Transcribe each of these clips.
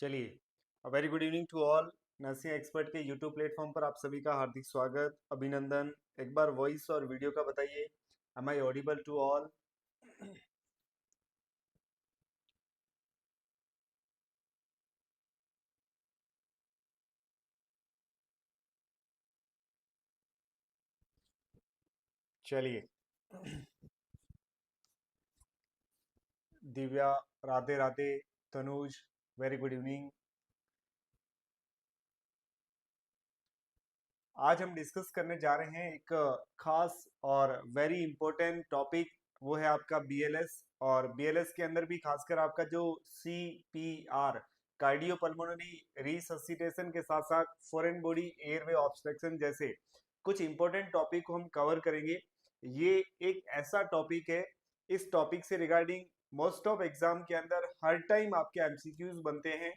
चलिए, very good evening to all. Nursing expert के YouTube platform पर आप सभी का हार्दिक स्वागत, अभिनंदन। एक बार वॉइस और वीडियो का बताइए, am I audible to all? चलिए, Divya, Radhe Radhe. Tanuj, very good evening. आज हम डिस्कस करने जा रहे हैं एक खास और वेरी इंपॉर्टेंट टॉपिक। वो है आपका बीएलएस, और बीएलएस के अंदर भी खासकर आपका जो सीपीआर, कार्डियोपल्मोनरी रिससिटेशन के साथ साथ फॉरेन बॉडी एयरवे ऑब्स्ट्रक्शन जैसे कुछ इंपॉर्टेंट टॉपिक को हम कवर करेंगे। ये एक ऐसा टॉपिक है, इस टॉपिक से रिगार्डिंग मोस्ट ऑफ एग्जाम के अंदर हर टाइम आपके एमसीक्यूज बनते हैं।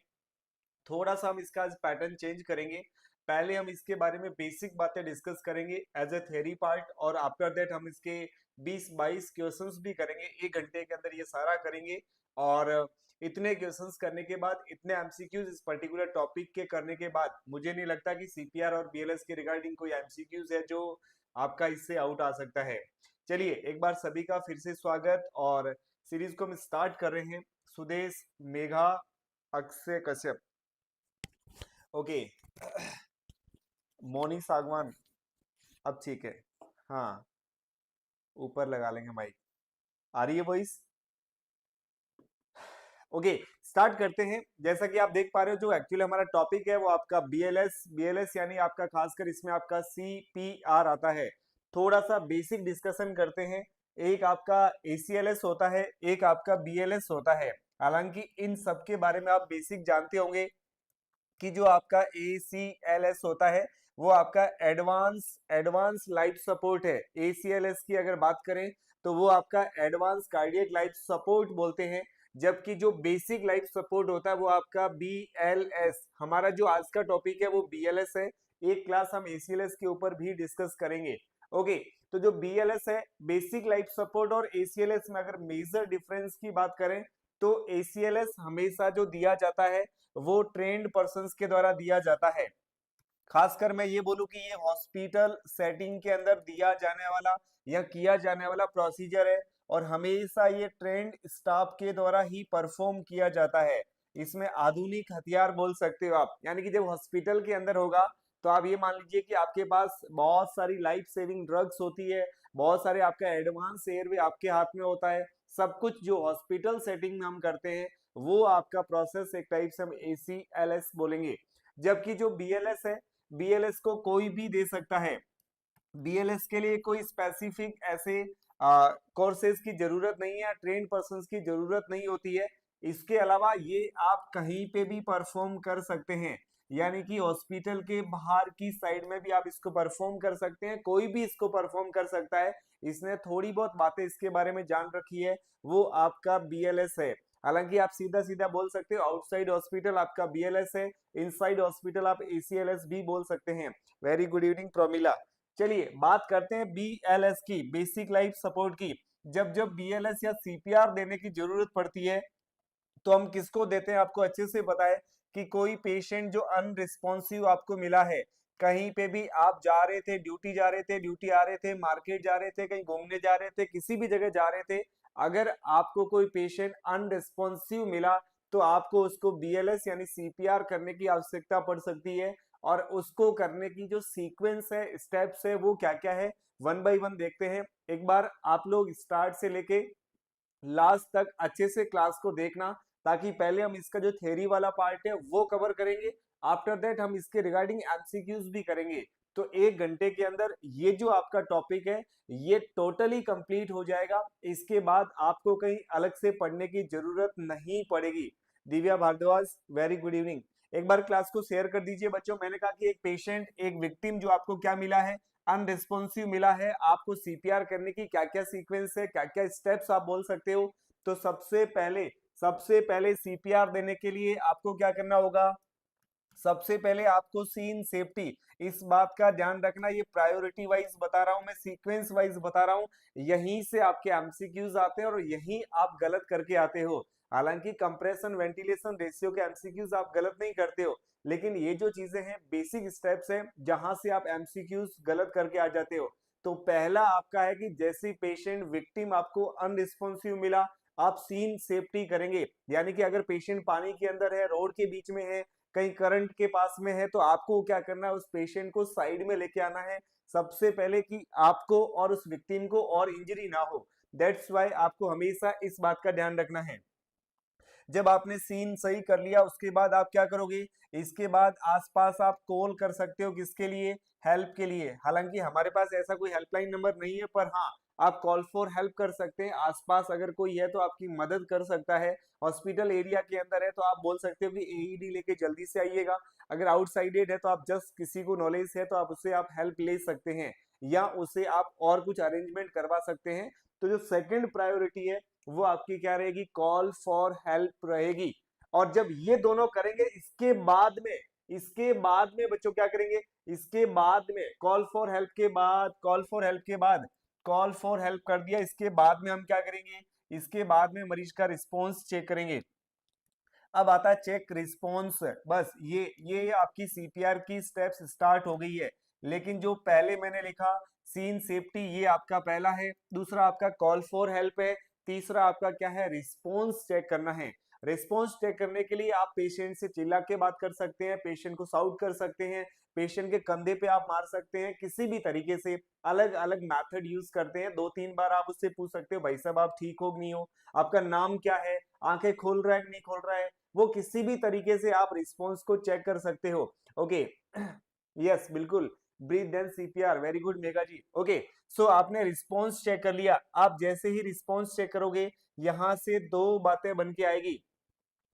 थोड़ा सा हम इसका पैटर्न चेंज करेंगे। पहले हम इसके बारे में बेसिक बातें डिस्कस करेंगे एज ए थ्योरी पार्ट, और आफ्टर दैट हम इसके 20-22 क्वेश्चंस भी करेंगे। 1 घंटे के अंदर ये सारा करेंगे। और इतने क्वेश्चंस करने के बाद, इतने एमसीक्यूज इस पर्टिकुलर टॉपिक के करने के बाद, मुझे नहीं लगता कि सीपीआर और बीएलएस के रिगार्डिंग कोई एमसीक्यूज है जो आपका इससे आउट आ सकता है। चलिए, एक बार सभी का फिर से स्वागत, और सीरीज को हम स्टार्ट कर रहे हैं। सुदेश, मेघा, अक्षय कश्यप, ओके। मोनी सागवान, अब ठीक है। हाँ, ऊपर लगा लेंगे माइक। आ रही है वॉइस? ओके, स्टार्ट करते हैं। जैसा कि आप देख पा रहे हो, जो एक्चुअली हमारा टॉपिक है वो आपका बीएलएस। बीएलएस यानी आपका खासकर इसमें आपका सीपीआर आता है। थोड़ा सा बेसिक डिस्कशन करते हैं। एक आपका एसीएलएस होता है, एक आपका बीएलएस होता है। हालांकि इन सब के बारे में आप बेसिक जानते होंगे कि जो आपका ACLS होता है वो आपका एडवांस एडवांस लाइफ सपोर्ट है। ACLS की अगर बात करें तो वो आपका एडवांस कार्डियक लाइफ सपोर्ट बोलते हैं। जबकि जो बेसिक लाइफ सपोर्ट होता है वो आपका BLS। हमारा जो आज का टॉपिक है वो BLS है। एक क्लास हम ACLS के ऊपर भी डिस्कस करेंगे। ओके, तो जो BLS है, बेसिक लाइफ सपोर्ट, और ACLS में अगर मेजर डिफरेंस की बात करें तो ACLS हमेशा जो दिया जाता है वो ट्रेंड पर्संस के द्वारा दिया जाता है। खासकर मैं ये बोलूं कि ये हॉस्पिटल सेटिंग के अंदर दिया जाने वाला या किया जाने वाला प्रोसीजर है, और हमेशा ये ट्रेंड स्टाफ के द्वारा ही परफॉर्म किया जाता है। इसमें आधुनिक हथियार बोल सकते हो आप, यानी कि जब हॉस्पिटल के अंदर होगा तो आप ये मान लीजिए कि आपके पास बहुत सारी लाइफ सेविंग ड्रग्स होती है, बहुत सारे आपका एडवांस एयरवे आपके हाथ में होता है। सब कुछ जो हॉस्पिटल सेटिंग में हम करते हैं वो आपका प्रोसेस एक टाइप से हम ACLS बोलेंगे। जबकि जो BLS है, BLS को कोई भी दे सकता है। BLS के लिए कोई स्पेसिफिक ऐसे कोर्सेज की जरूरत नहीं है, ट्रेन पर्सन की जरूरत नहीं होती है। इसके अलावा ये आप कहीं पे भी परफॉर्म कर सकते हैं, यानी कि हॉस्पिटल के बाहर की साइड में भी आप इसको परफॉर्म कर सकते हैं, कोई भी इसको परफॉर्म कर सकता है। इसने थोड़ी बहुत बातें इसके बारे में जान रखी है, वो आपका BLS है। हालांकि आप सीधा सीधा बोल सकते हो आउटसाइड हॉस्पिटल आपका BLS है, इनसाइड हॉस्पिटल आप ACLS भी बोल सकते हैं। Very good evening Promila. चलिए, बात करते हैं BLS की, बेसिक लाइफ सपोर्ट की। जब जब BLS या CPR देने की जरूरत पड़ती है तो हम किसको देते हैं? आपको अच्छे से पता है कि कोई पेशेंट जो अनरिस्पॉन्सिव आपको मिला है, कहीं पे भी आप जा रहे थे, ड्यूटी जा रहे थे, ड्यूटी आ रहे थे, मार्केट जा रहे थे, कहीं घूमने जा रहे थे, किसी भी जगह जा रहे थे, अगर आपको कोई पेशेंट अनरिस्पॉन्सिव मिला तो आपको उसको BLS यानी CPR करने की आवश्यकता पड़ सकती है। और उसको करने की जो सीक्वेंस है, स्टेप्स है, वो क्या क्या है, वन बाय वन देखते हैं। एक बार आप लोग स्टार्ट से लेके लास्ट तक अच्छे से क्लास को देखना, ताकि पहले हम इसका जो थ्योरी वाला पार्ट है वो कवर करेंगे। आफ्टर दैट हम इसके रिगार्डिंग एमसीक्यूज भी करेंगे। तो 1 घंटे के अंदर ये जो आपका टॉपिक है ये टोटली कंप्लीट हो जाएगा। इसके बाद आपको कहीं अलग से पढ़ने की जरूरत नहीं पड़ेगी। Divya Bhardwaj, very good evening. एक बार क्लास को शेयर कर दीजिए बच्चों। मैंने कहा कि एक पेशेंट, एक विक्टिम जो आपको क्या मिला है, अनरिस्पॉन्सिव मिला है, आपको CPR करने की क्या क्या सीक्वेंस है, क्या क्या स्टेप्स आप बोल सकते हो। तो सबसे पहले CPR देने के लिए आपको क्या करना होगा? सबसे पहले आपको सीन सेफ्टी, इस बात का ध्यान रखना, ये प्रायोरिटी वाइज बता रहा हूं मैं, सीक्वेंस वाइज बता रहा हूं, यहीं से आपके एमसीक्यूज आते हैं और यहीं आप गलत करके आते हो। हालांकि कंप्रेशन वेंटिलेशन रेशियो के एमसीक्यूज आप गलत नहीं करते हो, लेकिन ये जो चीजें हैं बेसिक स्टेप्स हैं जहां से आप एमसीक्यूज गलत करके आ जाते हो। तो पहला आपका है कि जैसे पेशेंट विक्टिम आपको अनरिस्पॉन्सिव मिला, आप सीन सेफ्टी करेंगे, यानी कि अगर पेशेंट पानी के अंदर है, रोड के बीच में है, कहीं करंट के पास में है, तो आपको क्या करना है, उस पेशेंट को साइड में लेके आना है सबसे पहले, कि आपको और उस विक्टिम को और इंजरी ना हो। दैट्स वाई आपको हमेशा इस बात का ध्यान रखना है। जब आपने सीन सही कर लिया उसके बाद आप क्या करोगे, इसके बाद आसपास आप कॉल कर सकते हो, किसके लिए, हेल्प के लिए। हालांकि हमारे पास ऐसा कोई हेल्पलाइन नंबर नहीं है, पर हाँ आप कॉल फॉर हेल्प कर सकते हैं। आसपास अगर कोई है तो आपकी मदद कर सकता है, हॉस्पिटल एरिया के अंदर है तो आप बोल सकते हो कि एईडी लेके जल्दी से आइएगा। अगर आउटसाइडेड है तो आप जस्ट किसी को नॉलेज है तो आप उससे आप हेल्प ले सकते हैं, या उससे आप और कुछ अरेंजमेंट करवा सकते हैं। तो जो सेकंड प्रायोरिटी है वो आपकी क्या रहेगी, कॉल फॉर हेल्प रहेगी। और जब ये दोनों करेंगे इसके बाद में बच्चों क्या करेंगे, इसके बाद में कॉल फॉर हेल्प के बाद, कॉल फॉर हेल्प कर दिया, इसके बाद में हम क्या करेंगे, इसके बाद में मरीज का रिस्पॉन्स चेक करेंगे। अब आता है चेक रिस्पॉन्स, बस ये आपकी सीपीआर की स्टेप्स स्टार्ट हो गई है। लेकिन जो पहले मैंने लिखा सीन सेफ्टी, ये आपका पहला है, दूसरा आपका कॉल फॉर हेल्प है, तीसरा आपका क्या है, रिस्पॉन्स चेक करना है। रिस्पॉन्स चेक करने के लिए आप पेशेंट से चिल्ला के बात कर सकते हैं, पेशेंट को साउट कर सकते हैं, पेशेंट के कंधे पे आप मार सकते हैं, किसी भी तरीके से अलग अलग मेथड यूज करते हैं। 2-3 बार आप उससे पूछ सकते हो, भाई साहब आप ठीक हो कि नहीं हो, आपका नाम क्या है, आंखें खोल रहा है कि नहीं खोल रहा है, वो किसी भी तरीके से आप रिस्पॉन्स को चेक कर सकते हो। ओके, यस बिल्कुल, breath then CPR, very good Mega ji. Okay, so आपने रिस्पॉन्स चेक कर लिया। आप जैसे ही रिस्पॉन्स चेक करोगे यहां से दो बातें बन के आएगी,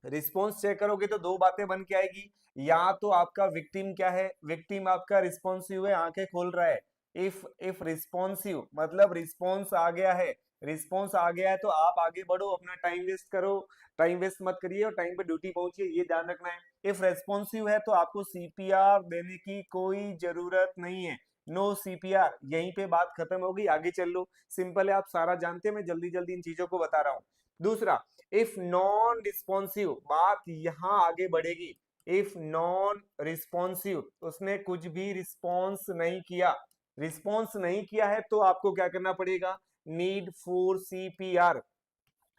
रिस्पॉन्स चेक करोगे तो दो बातें बन के आएगी, या तो आपका विक्टिम क्या है, विक्टिम आपका रिस्पॉन्सिव है, आंखें खोल रहा है। इफ रिस्पॉन्सिव मतलब रिस्पॉन्स आ गया है, रिस्पॉन्स आ गया है तो आप आगे बढ़ो, अपना टाइम वेस्ट करो, टाइम वेस्ट मत करिए और टाइम पे ड्यूटी पहुंचिए, ये ध्यान रखना है। इफ रेस्पॉन्सिव है तो आपको सीपीआर देने की कोई जरूरत नहीं है, नो सीपीआर, यहीं पे बात खत्म होगी, आगे चल लो। सिंपल है, आप सारा जानते हैं, मैं जल्दी जल्दी इन चीजों को बता रहा हूं। दूसरा, इफ नॉन रिस्पॉन्सिव, बात यहां आगे बढ़ेगी। इफ नॉन रिस्पॉन्सिव, उसने कुछ भी रिस्पॉन्स नहीं किया, रिस्पॉन्स नहीं किया है तो आपको क्या करना पड़ेगा, नीड फॉर सीपीआर।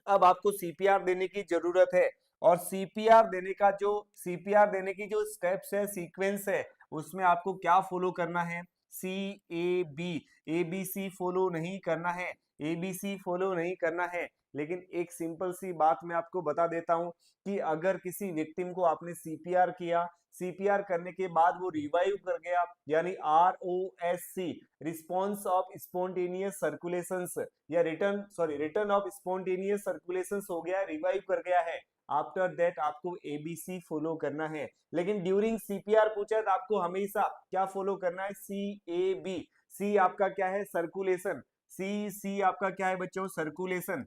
अब आपको सीपीआर देने की जरूरत है, और सीपीआर देने की जो स्टेप्स है, सीक्वेंस है, उसमें आपको क्या फॉलो करना है, सी ए बी, एबीसी फॉलो नहीं करना है, एबीसी फॉलो नहीं करना है। लेकिन एक सिंपल सी बात मैं आपको बता देता हूं कि अगर किसी विक्टिम को आपने सीपीआर किया, सीपीआर करने के बाद वो रिवाइव कर गया, यानी ROSC, response of spontaneous circulations, या रिटर्न ऑफ स्पॉन्टेनियस सर्कुलेशंस हो गया, रिवाइव कर गया है, आफ्टर दैट आपको एबीसी फॉलो करना है। लेकिन ड्यूरिंग सीपीआर पूछा तो आपको हमेशा क्या फॉलो करना है, CAB। सी आपका क्या है, सर्कुलेशन, सी आपका क्या है बच्चों, सर्कुलेशन,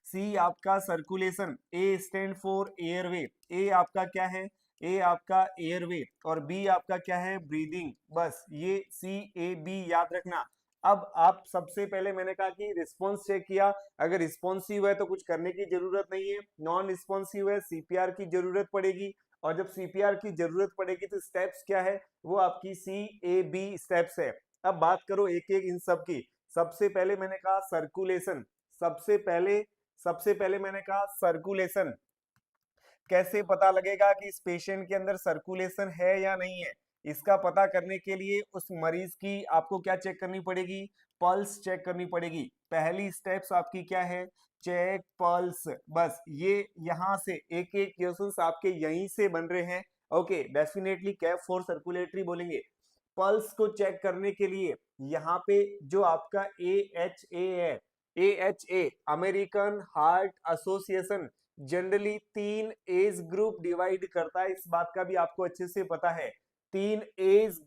सी आपका circulation, A stand for airway, A आपका क्या है, ए आपका एयरवे, और बी आपका क्या है, ब्रीदिंग। बस ये CAB याद रखना। अब आप सबसे पहले मैंने कहा कि रिस्पॉन्स चेक किया, अगर रिस्पॉन्सिव है तो कुछ करने की जरूरत नहीं है, नॉन रिस्पॉन्सिव है सीपीआर की जरूरत पड़ेगी, और जब सीपीआर की जरूरत पड़ेगी तो स्टेप्स क्या है, वो आपकी CAB स्टेप्स है। अब बात करो एक एक इन सब की। सबसे पहले मैंने कहा सर्कुलेशन, सबसे पहले मैंने कहा सर्कुलेशन, कैसे पता लगेगा कि इस पेशेंट के अंदर सर्कुलेशन है या नहीं है, इसका पता करने के लिए उस मरीज की आपको क्या चेक करनी पड़ेगी, पल्स चेक करनी पड़ेगी। पहली स्टेप्स आपकी क्या है, चेक पल्स। बस ये यहां से एक एक क्वेश्चंस आपके यहीं से बन रहे हैं। Okay, definitely cap for circulatory बोलेंगे। पल्स को चेक करने के लिए यहाँ पे जो आपका AHA है, AHA American heart association generally 3 age group divide करता है, इस बात का भी आपको अच्छे से पता है। 3 एज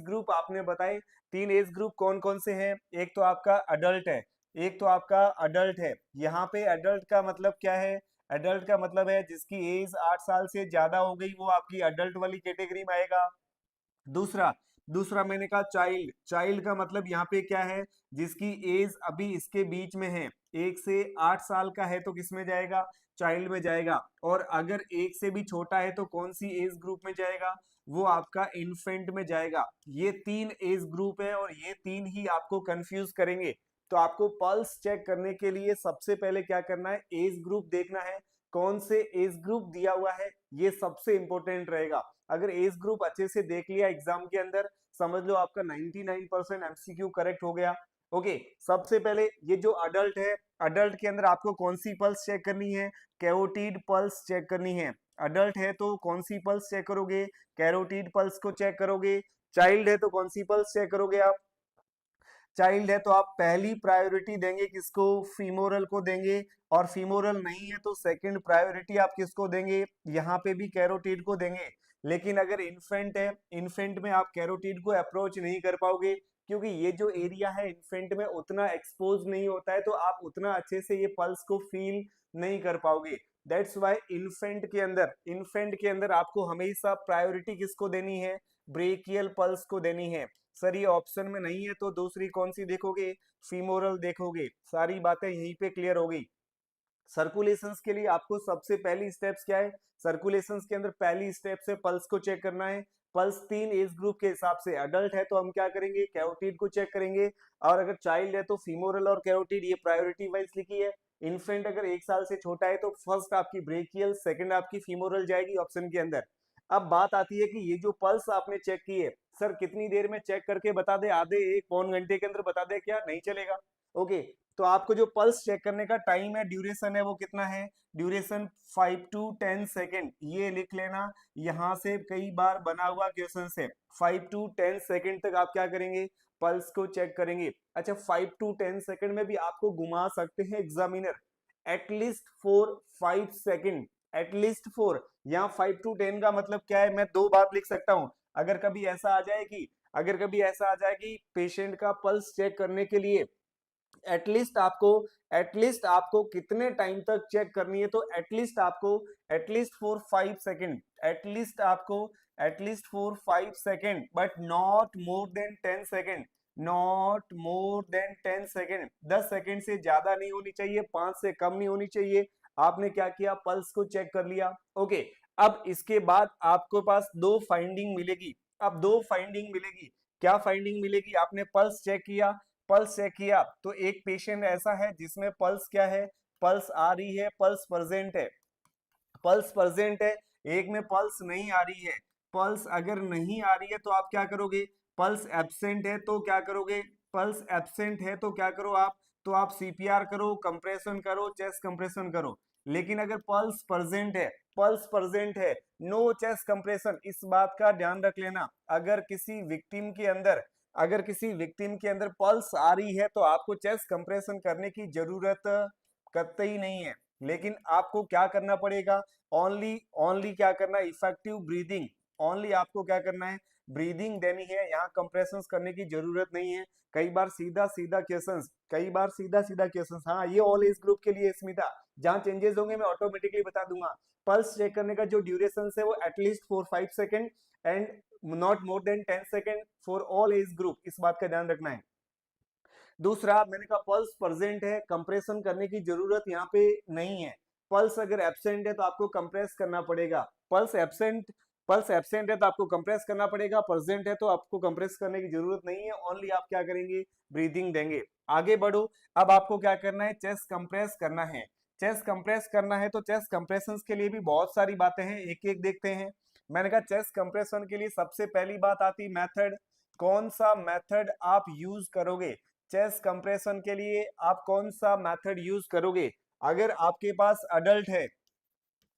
ग्रुप आपने बताए, 3 एज ग्रुप कौन कौन से हैं, एक तो आपका अडल्ट है, यहाँ पे अडल्ट का मतलब क्या है, एडल्ट का मतलब है जिसकी एज 8 साल से ज्यादा हो गई, वो आपकी एडल्ट वाली कैटेगरी में आएगा। दूसरा दूसरा मैंने कहा चाइल्ड, चाइल्ड का मतलब यहाँ पे क्या है, जिसकी एज अभी इसके बीच में है, 1 से 8 साल का है तो किस में जाएगा, चाइल्ड में जाएगा। और अगर 1 से भी छोटा है तो कौन सी एज ग्रुप में जाएगा, वो आपका इन्फेंट में जाएगा। ये 3 एज ग्रुप है और ये 3 ही आपको कंफ्यूज करेंगे। तो आपको पल्स चेक करने के लिए सबसे पहले क्या करना है, एज ग्रुप देखना है, कौन से एज ग्रुप दिया हुआ है, ये सबसे इंपॉर्टेंट रहेगा। अगर एज ग्रुप अच्छे से देख लिया एग्जाम के अंदर, समझ लो आपका 99% एमसीक्यू करेक्ट हो गया। ओके, सबसे पहले ये जो अडल्ट है, अडल्ट के अंदर आपको कौन सी पल्स चेक करनी है, कैरोटीड पल्स चेक करनी है। अडल्ट है तो कौन सी पल्स चेक करोगे, कैरोटीड पल्स को चेक करोगे। चाइल्ड है तो कौन सी पल्स चेक करोगे आप, चाइल्ड है तो आप पहली प्रायोरिटी देंगे किसको, फीमोरल को देंगे। और फीमोरल नहीं है तो सेकंड प्रायोरिटी आप किसको देंगे, यहाँ पे भी कैरोटीड को देंगे। लेकिन अगर इन्फेंट है, इन्फेंट में आप कैरोटीड को अप्रोच नहीं कर पाओगे, क्योंकि ये जो एरिया है इन्फेंट में उतना एक्सपोज नहीं होता है, तो आप उतना अच्छे से ये पल्स को फील नहीं कर पाओगे। दैट्स वाई इन्फेंट के अंदर आपको हमेशा प्रायोरिटी किसको देनी है, ब्रेकियल पल्स को देनी है। सर ये ऑप्शन में नहीं है तो दूसरी कौन सी देखोगे, फीमोरल देखोगे। सारी बातें यहीं पे क्लियर हो गई। सर्कुलेशंस के लिए आपको सबसे पहली स्टेप्स क्या है, सर्कुलेशंस के अंदर पहली स्टेप से पल्स को चेक करना है। पल्स 3 एज ग्रुप के हिसाब से, अडल्ट है तो हम क्या करेंगे, कैरोटीड को चेक करेंगे। और अगर चाइल्ड है तो फीमोरल और कैरोटीड, ये प्रायोरिटी वाइज लिखी है। इन्फेंट अगर 1 साल से छोटा है तो फर्स्ट आपकी ब्रेकियल, सेकंड आपकी फीमोरल जाएगी ऑप्शन के अंदर। अब बात आती है कि ये जो पल्स आपने चेक की है, सर कितनी देर में चेक करके बता दे, आधे एक पौन घंटे के अंदर बता दे, क्या नहीं चलेगा। ओके, तो आपको जो पल्स चेक करने का टाइम है, ड्यूरेशन है, वो कितना है, ड्यूरेशन 5 to 10 सेकेंड, ये लिख लेना। यहाँ से कई बार बना हुआ क्वेश्चन है, 5 to 10 सेकेंड तक आप क्या करेंगे, पल्स को चेक करेंगे। अच्छा, 5 to 10 सेकेंड में भी आपको घुमा सकते हैं एग्जामिनर, एटलीस्ट 4-5 सेकेंड, एटलीस्ट 4। यहाँ 5 to 10 का मतलब क्या है, मैं दो बात लिख सकता हूँ। अगर कभी ऐसा आ जाए कि पेशेंट का पल्स चेक करने के लिए एटलीस्ट आपको कितने टाइम तक चेक करनी है, तो at least 4-5 second, at least 4-5 second, but not more than 10 second, not more than 10 second. 10 second से ज्यादा नहीं होनी चाहिए, 5 से कम नहीं होनी चाहिए। आपने क्या किया, पल्स को चेक कर लिया। ओके, अब इसके बाद आपको पास दो फाइंडिंग मिलेगी। अब दो फाइंडिंग मिलेगी, क्या फाइंडिंग मिलेगी, आपने पल्स चेक किया तो एक पेशेंट ऐसा है जिसमें पल्स क्या है, पल्स आ रही है, पल्स प्रेजेंट है, पल्स प्रेजेंट है। एक में पल्स नहीं आ रही है। पल्स अगर नहीं आ रही है तो आप क्या करोगे, पल्स एब्सेंट है तो क्या करोगे, पल्स एब्सेंट है तो क्या करो आप, तो आप सीपीआर करो, कंप्रेशन करो, चेस्ट कंप्रेशन करो। लेकिन अगर पल्स प्रेजेंट है, नो चेस्ट कंप्रेशन। इस बात का ध्यान रख लेना, अगर किसी विक्टिम के अंदर पल्स आ रही है तो आपको चेस्ट कंप्रेशन करने की जरूरत कतई नहीं है। लेकिन आपको क्या करना पड़ेगा, ओनली ओनली क्या करना है, इफेक्टिव ब्रीदिंग, ओनली आपको क्या करना है, ब्रीदिंग देनी है, यहाँ कंप्रेशन करने की जरूरत नहीं है। कई बार सीधा सीधा क्वेश्चंस, हाँ ये ऑल एज ग्रुप के लिए स्मिता, जहाँ चेंजेस होंगे मैं ऑटोमेटिकली बता दूंगा। पल्स चेक करने का जो ड्यूरेशन है वो at least 4-5 second and not more than 10 second for all age group, इस बात का ध्यान रखना है। दूसरा मैंने कहा पल्स प्रेजेंट है, कंप्रेशन करने की जरूरत यहाँ पे नहीं है। पल्स अगर एब्सेंट है तो आपको कंप्रेस करना पड़ेगा। पल्स एब्सेंट है तो आपको कंप्रेस करना पड़ेगा, प्रेजेंट है तो आपको कंप्रेस करने की जरूरत नहीं है, ओनली आप क्या करेंगे, ब्रीदिंग देंगे। आगे बढ़ो, अब आपको क्या करना है, चेस्ट कंप्रेस करना है। चेस्ट कंप्रेस करना है तो चेस्ट कंप्रेशन के लिए भी बहुत सारी बातें हैं, एक एक देखते हैं। मैंने कहा चेस्ट कंप्रेशन के लिए सबसे पहली बात आती मेथड, कौन सा मेथड आप यूज करोगे, चेस्ट कंप्रेशन के लिए आप कौन सा मेथड यूज करोगे। अगर आपके पास अडल्ट है,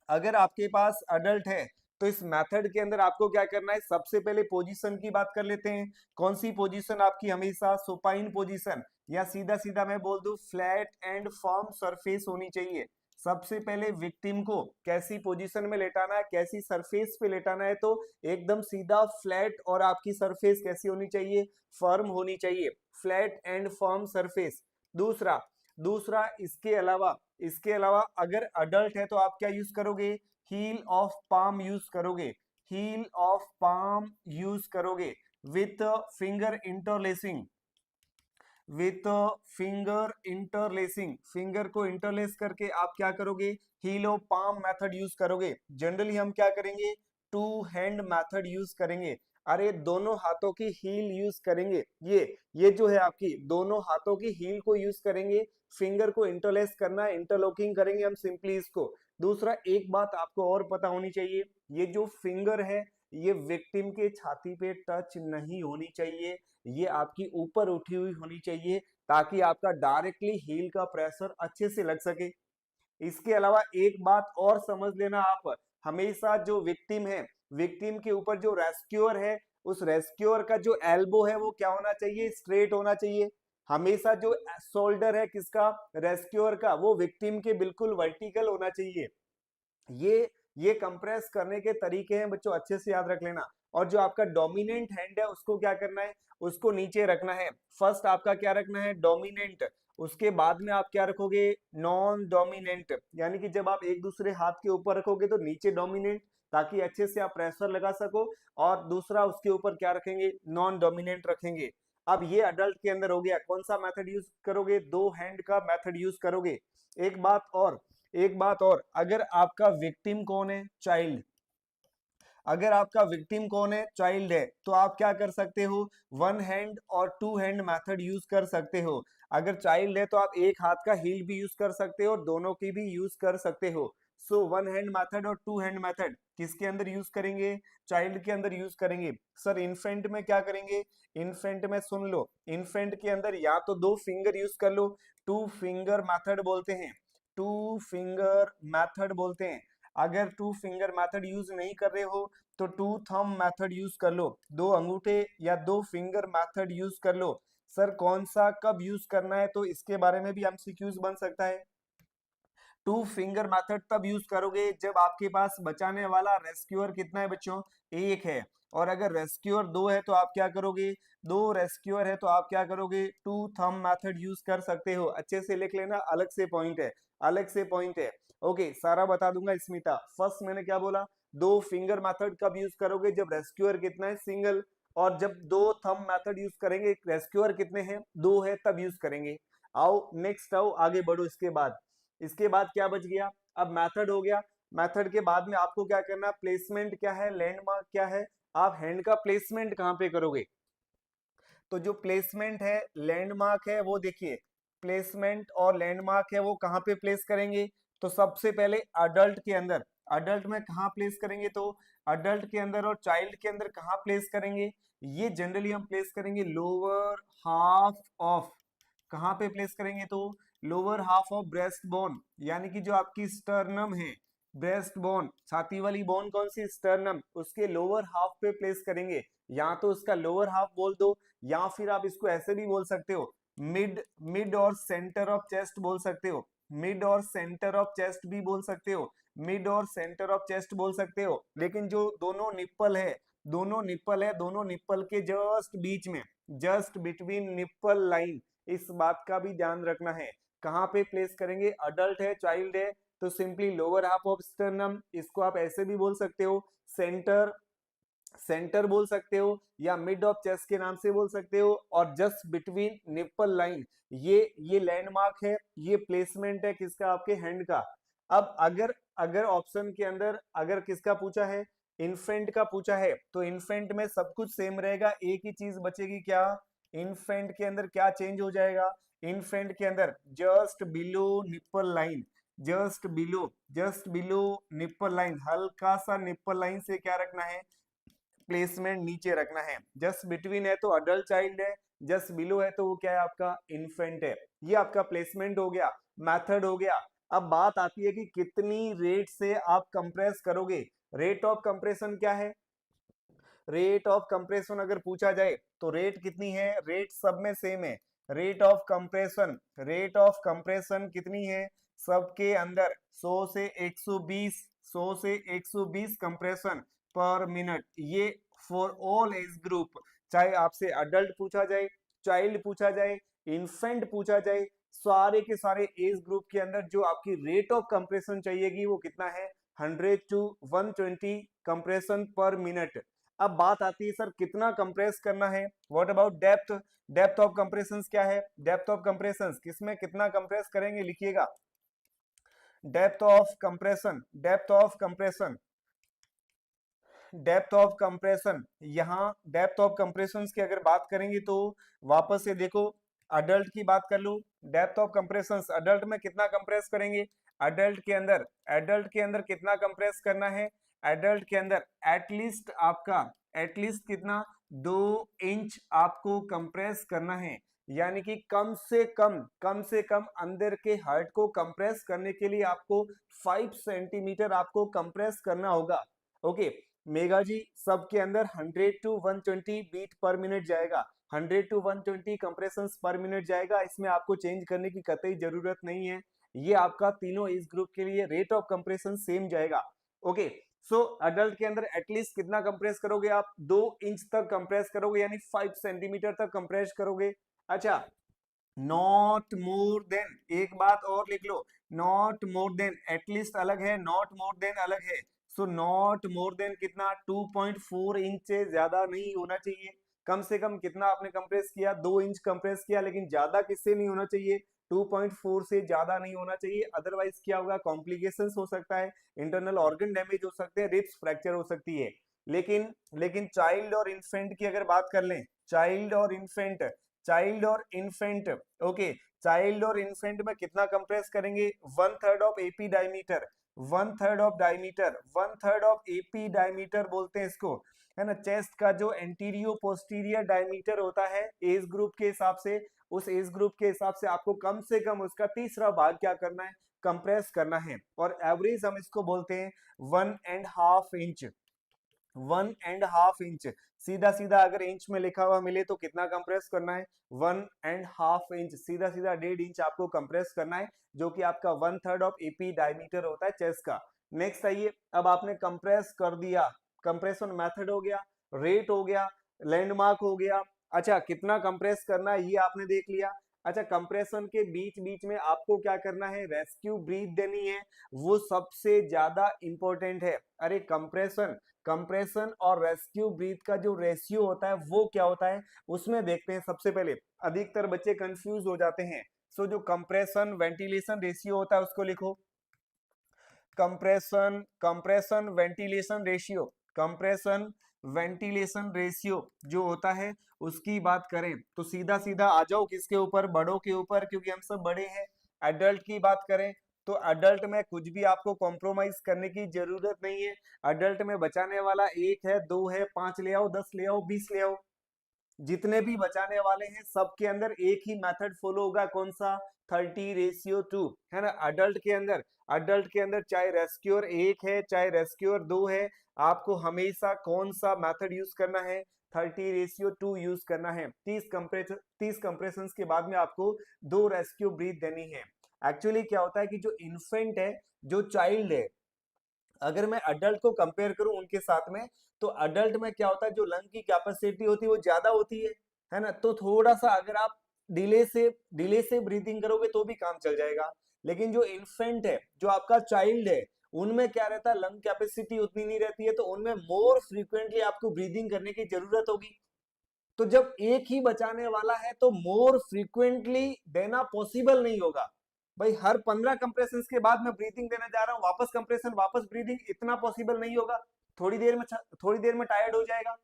अगर आपके पास अडल्ट है तो इस मेथड के अंदर आपको क्या करना है, सबसे पहले पोजीशन की बात कर लेते हैं। कौन सी पोजीशन आपकी, हमेशा सुपाइन पोजीशन, या सीधा सीधा मैं बोल दूं फ्लैट एंड फर्म सरफेस होनी चाहिए। सबसे पहले विक्टिम को कैसी पोजीशन में लेटाना है, कैसी सरफेस पे लेटाना है, तो एकदम सीधा फ्लैट, और आपकी सरफेस कैसी होनी चाहिए, फर्म होनी चाहिए, फ्लैट एंड फर्म सरफेस। दूसरा, दूसरा इसके अलावा अगर अडल्ट है तो आप क्या यूज करोगे, हील ऑफ पाम यूज करोगे, हील ऑफ पाम यूज करोगे with finger interlacing, with finger interlacing, finger को इंटरलेस करके आप क्या करोगे, heel of palm method use करोगे। जनरली हम क्या करेंगे, टू हैंड मेथड यूज करेंगे, अरे दोनों हाथों की हील यूज करेंगे, ये जो है आपकी दोनों हाथों की हील को यूज करेंगे, फिंगर को इंटरलेस करना, इंटरलॉकिंग करेंगे हम सिंपली इसको। दूसरा एक बात आपको और पता होनी चाहिए, ये जो फिंगर है ये विक्टिम के छाती पे टच नहीं होनी चाहिए, ये आपकी ऊपर उठी हुई होनी चाहिए ताकि आपका डायरेक्टली हील का प्रेशर अच्छे से लग सके। इसके अलावा एक बात और समझ लेना आप, हमेशा जो विक्टिम है, विक्टिम के ऊपर जो रेस्क्यूअर है, उस रेस्क्यूअर का जो एल्बो है वो क्या होना चाहिए, स्ट्रेट होना चाहिए। हमेशा जो शोल्डर है किसका, रेस्क्यूअर का, वो विक्टिम के बिल्कुल वर्टिकल होना चाहिए। ये कंप्रेस करने के तरीके हैं बच्चों, अच्छे से याद रख लेना। और जो आपका डोमिनेंट हैंड है उसको क्या करना है, उसको नीचे रखना है। फर्स्ट आपका क्या रखना है, डोमिनेंट, उसके बाद में आप क्या रखोगे, नॉन डोमिनेंट, यानी कि जब आप एक दूसरे हाथ के ऊपर रखोगे तो नीचे डोमिनेंट, ताकि अच्छे से आप प्रेशर लगा सको, और दूसरा उसके ऊपर क्या रखेंगे, नॉन डोमिनेंट रखेंगे। अब ये अडल्ट के अंदर हो गया, कौन सा मेथड यूज करोगे, दो हैंड का मेथड यूज करोगे। एक बात और, एक बात और, अगर आपका विक्टिम कौन है, चाइल्ड, अगर आपका विक्टिम कौन है, चाइल्ड है, तो आप क्या कर सकते हो, वन हैंड और टू हैंड मेथड यूज कर सकते हो। अगर चाइल्ड है तो आप एक हाथ का हील भी यूज कर सकते हो और दोनों की भी यूज कर सकते हो। सो वन हैंड मेथड और टू हैंड मेथड किसके अंदर यूज करेंगे, चाइल्ड के अंदर यूज करेंगे। सर इन्फेंट में क्या करेंगे, इन्फेंट में सुन लो, इन्फेंट के अंदर या तो दो फिंगर यूज कर लो, टू फिंगर मेथड बोलते हैं, टू फिंगर मेथड बोलते हैं। अगर टू फिंगर मेथड यूज नहीं कर रहे हो तो टू थंब मेथड यूज कर लो, दो अंगूठे या दो फिंगर मेथड यूज कर लो। सर कौन सा कब यूज करना है, तो इसके बारे में भी एमसीक्यूज बन सकता है। टू फिंगर मेथड तब यूज करोगे जब आपके पास बचाने वाला रेस्क्यूअर कितना है बच्चों, एक है। और अगर रेस्क्यूअर दो है तो आप क्या करोगे, दो रेस्क्यूअर है तो आप क्या करोगे, टू थंब मेथड यूज कर सकते हो। अच्छे से लिख लेना, अलग से पॉइंट है, अलग से पॉइंट है। ओके सारा बता दूंगा स्मिता। फर्स्ट मैंने क्या बोला, दो फिंगर मेथड कब यूज करोगे, जब रेस्क्यूअर कितना है, सिंगल, और जब दो थंब मेथड यूज करेंगे, रेस्क्यूअर कितने हैं, दो है, तब यूज करेंगे। आओ नेक्स्ट, आओ आगे बढ़ो। इसके बाद क्या बच गया, अब मेथड हो गया। मेथड के बाद में आपको क्या करना, प्लेसमेंट क्या है, लैंडमार्क क्या है, आप हैंड का प्लेसमेंट कहां पे करोगे। तो जो प्लेसमेंट है, लैंडमार्क है, वो देखिए, प्लेसमेंट और लैंडमार्क है वो कहां पे प्लेस करेंगे, तो सबसे पहले अडल्ट के अंदर, अडल्ट में कहां प्लेस करेंगे, तो अडल्ट के अंदर और चाइल्ड के अंदर कहां प्लेस करेंगे, ये जनरली हम प्लेस करेंगे लोअर हाफ ऑफ, कहां पे प्लेस करेंगे, तो lower half of breast bone, यानी कि जो आपकी स्टर्नम है, ब्रेस्ट बोन, छाती वाली बोन कौन सी, स्टर्नम, उसके लोअर हाफ पे प्लेस करेंगे। या तो उसका लोअर हाफ बोल दो, या फिर आप इसको ऐसे भी बोल सकते हो, मिड मिड और सेंटर ऑफ चेस्ट बोल सकते हो, मिड और सेंटर ऑफ चेस्ट भी बोल सकते हो, मिड और सेंटर ऑफ चेस्ट बोल सकते हो। लेकिन जो दोनों निप्पल है, दोनों निप्पल के जस्ट बीच में, जस्ट बिटवीन निप्पल लाइन, इस बात का भी ध्यान रखना है। कहाँ पे प्लेस करेंगे, अडल्ट है, चाइल्ड है, तो simply lower half of sternum, इसको आप ऐसे भी बोल सकते हो, सेंटर, सेंटर बोल सकते हो, या मिड ऑफ चेस्ट के नाम से बोल सकते हो, और जस्ट बिटवीन निप्पल लाइन, ये लैंडमार्क है, ये प्लेसमेंट है किसका, आपके हैंड का। अब अगर अगर ऑप्शन के अंदर अगर किसका पूछा है, इन्फेंट का पूछा है, तो इन्फेंट में सब कुछ सेम रहेगा, एक ही चीज बचेगी, क्या, इन्फेंट के अंदर क्या चेंज हो जाएगा, इन्फेंट के अंदर just below nipple line, just below nipple line, हल्का सा निप्पल लाइन से क्या रखना है, प्लेसमेंट नीचे रखना है। जस्ट बिटवीन है तो अडल्ट चाइल्ड है, जस्ट बिलो है तो वो क्या है, आपका इन्फेंट है। ये आपका प्लेसमेंट हो गया, मेथड हो गया। अब बात आती है कि कितनी रेट से आप कंप्रेस करोगे। रेट ऑफ कंप्रेशन क्या है, रेट ऑफ कंप्रेशन अगर पूछा जाए तो रेट कितनी है, रेट सब में सेम है। Rate of compression, rate of compression कितनी है, सबके अंदर 100 से 120, 100 से 120 कंप्रेशन पर मिनट, ये फॉर ऑल एज ग्रुप, चाहे आपसे अडल्ट पूछा जाए, चाइल्ड पूछा जाए, इन्फेंट पूछा जाए, सारे के सारे एज ग्रुप के अंदर जो आपकी रेट ऑफ कंप्रेशन चाहिएगी वो कितना है, 100 to 120 कंप्रेशन पर मिनट। अब बात आती है सर कितना कंप्रेस करना है, what about depth, depth of compression क्या है, डेप्थ ऑफ कंप्रेशन किसमें कितना कंप्रेस करेंगे, लिखिएगा depth of compression, depth of compression, depth of compression. यहाँ डेप्थ ऑफ कंप्रेशन की अगर बात करेंगे तो वापस से देखो, अडल्ट की बात कर लूं, डेप्थ ऑफ कंप्रेशन अडल्ट में कितना कंप्रेस करेंगे, अडल्ट के अंदर कितना कंप्रेस करना है, एडल्ट के अंदर एटलीस्ट आपका एटलीस्ट कितना 2 इंच आपको कंप्रेस करना है, यानी कि कम से कम अंदर के हार्ट को कंप्रेस करने के लिए आपको 5 सेंटीमीटर आपको कंप्रेस करना होगा। ओके मेगा जी, सबके अंदर 100 to 120 बीट पर मिनट जाएगा, 100 to 120 कंप्रेशन पर मिनट जाएगा, इसमें आपको चेंज करने की कतई जरूरत नहीं है। ये आपका तीनों एज ग्रुप के लिए रेट ऑफ कंप्रेशन सेम जाएगा। ओके सो अडल्ट के अंदर एटलीस्ट कितना कंप्रेस करोगे आप, 2 इंच तक कंप्रेस करोगे, यानी 5 सेंटीमीटर तक कंप्रेस करोगे। अच्छा, नॉट मोर देन, एक बात और लिख लो, नॉट मोर देन, एटलीस्ट अलग है, नॉट मोर देन अलग है। सो नॉट मोर देन कितना, 2.4 इंच से ज्यादा नहीं होना चाहिए। कम से कम कितना आपने कंप्रेस किया, 2 इंच कंप्रेस किया, लेकिन ज्यादा किससे नहीं होना चाहिए, 2.4 से ज्यादा नहीं होना चाहिए। अदरवाइज क्या होगा, कॉम्प्लिकेशंस हो सकता है, इंटरनल ऑर्गन डैमेज हो सकते हैं, रिब्स फ्रैक्चर हो सकती है। लेकिन चाइल्ड और इन्फेंट की अगर बात कर लें, चाइल्ड और इन्फेंट, ओके चाइल्ड और इन्फेंट में कितना कंप्रेस करेंगे, 1/3 of AP diameter, 1/3 of diameter, 1/3 of AP diameter बोलते हैं इसको, है ना। चेस्ट का जो एंटीरियो पोस्टीरियर डायमीटर होता है एज ग्रुप के हिसाब से, उस एज ग्रुप के हिसाब से आपको कम से कम उसका तीसरा भाग क्या करना है, कंप्रेस करना है। और एवरेज हम इसको बोलते हैं 1.5 इंच, 1.5 इंच। सीधा सीधा अगर इंच में लिखा हुआ मिले तो कितना कंप्रेस करना है, 1.5 इंच, सीधा सीधा 1.5 इंच आपको कंप्रेस करना है, जो कि आपका 1/3 ऑफ एपी डायमीटर होता है चेस्ट का। नेक्स्ट आइए, अब आपने कंप्रेस कर दिया, कंप्रेशन मेथड हो गया, रेट हो गया, लैंडमार्क हो गया। अच्छा, कितना कंप्रेस करना है ये आपने देख लिया। अच्छा, कंप्रेशन के बीच बीच में आपको क्या करना है, रेस्क्यू ब्रीथ देनी है, वो सबसे ज्यादा इंपॉर्टेंट है। अरे कंप्रेशन और रेस्क्यू ब्रीथ का जो रेशियो होता है वो क्या होता है, उसमें देखते हैं। सबसे पहले अधिकतर बच्चे कंफ्यूज हो जाते हैं, सो जो कंप्रेशन वेंटिलेशन रेशियो होता है उसको लिखो, कंप्रेशन वेंटिलेशन रेशियो जो होता है उसकी बात करें तो सीधा सीधा आ जाओ किसके ऊपर, बड़ों के ऊपर, क्योंकि हम सब बड़े हैं। एडल्ट की बात करें तो अडल्ट में कुछ भी आपको कॉम्प्रोमाइज करने की जरूरत नहीं है। अडल्ट में बचाने वाला 1 है, 2 है, 5 ले आओ, 10 ले आओ, 20 ले आओ, जितने भी बचाने वाले हैं सबके अंदर एक ही मेथड फॉलो होगा, कौन सा, 30:2, है ना। अडल्ट के अंदर चाहे रेस्क्यूअर 1 है चाहे रेस्क्यूअर 2 है, आपको हमेशा कौन सा मेथड यूज करना है, 30:2 यूज करना है। 30 कंप्रेशन के बाद में आपको 2 रेस्क्यू ब्रीथ देनी है। एक्चुअली क्या होता है कि जो इन्फेंट है, जो चाइल्ड है, अगर मैं अडल्ट को कंपेयर करूं उनके साथ में, तो अडल्ट में क्या होता है, जो लंग की कैपेसिटी होती है वो ज्यादा होती है ना। तो थोड़ा सा अगर आप डिले से ब्रीथिंग करोगे तो भी काम चल जाएगा। लेकिन जो इन्फेंट है, जो आपका चाइल्ड है, उनमें क्या रहता है, लंग कैपेसिटी उतनी नहीं रहती है, तो उनमें मोर फ्रीक्वेंटली आपको ब्रीदिंग करने की जरूरत होगी। तो जब एक ही बचाने वाला है तो मोर फ्रीक्वेंटली देना पॉसिबल नहीं होगा। भाई हर 15 कंप्रेशन के बाद मैं ब्रीथिंग देने जा रहा हूं, वापस कंप्रेशन वापस ब्रीथिंग, इतना पॉसिबल नहीं होगा। थोड़ी देर में टायर्ड हो जाएगा,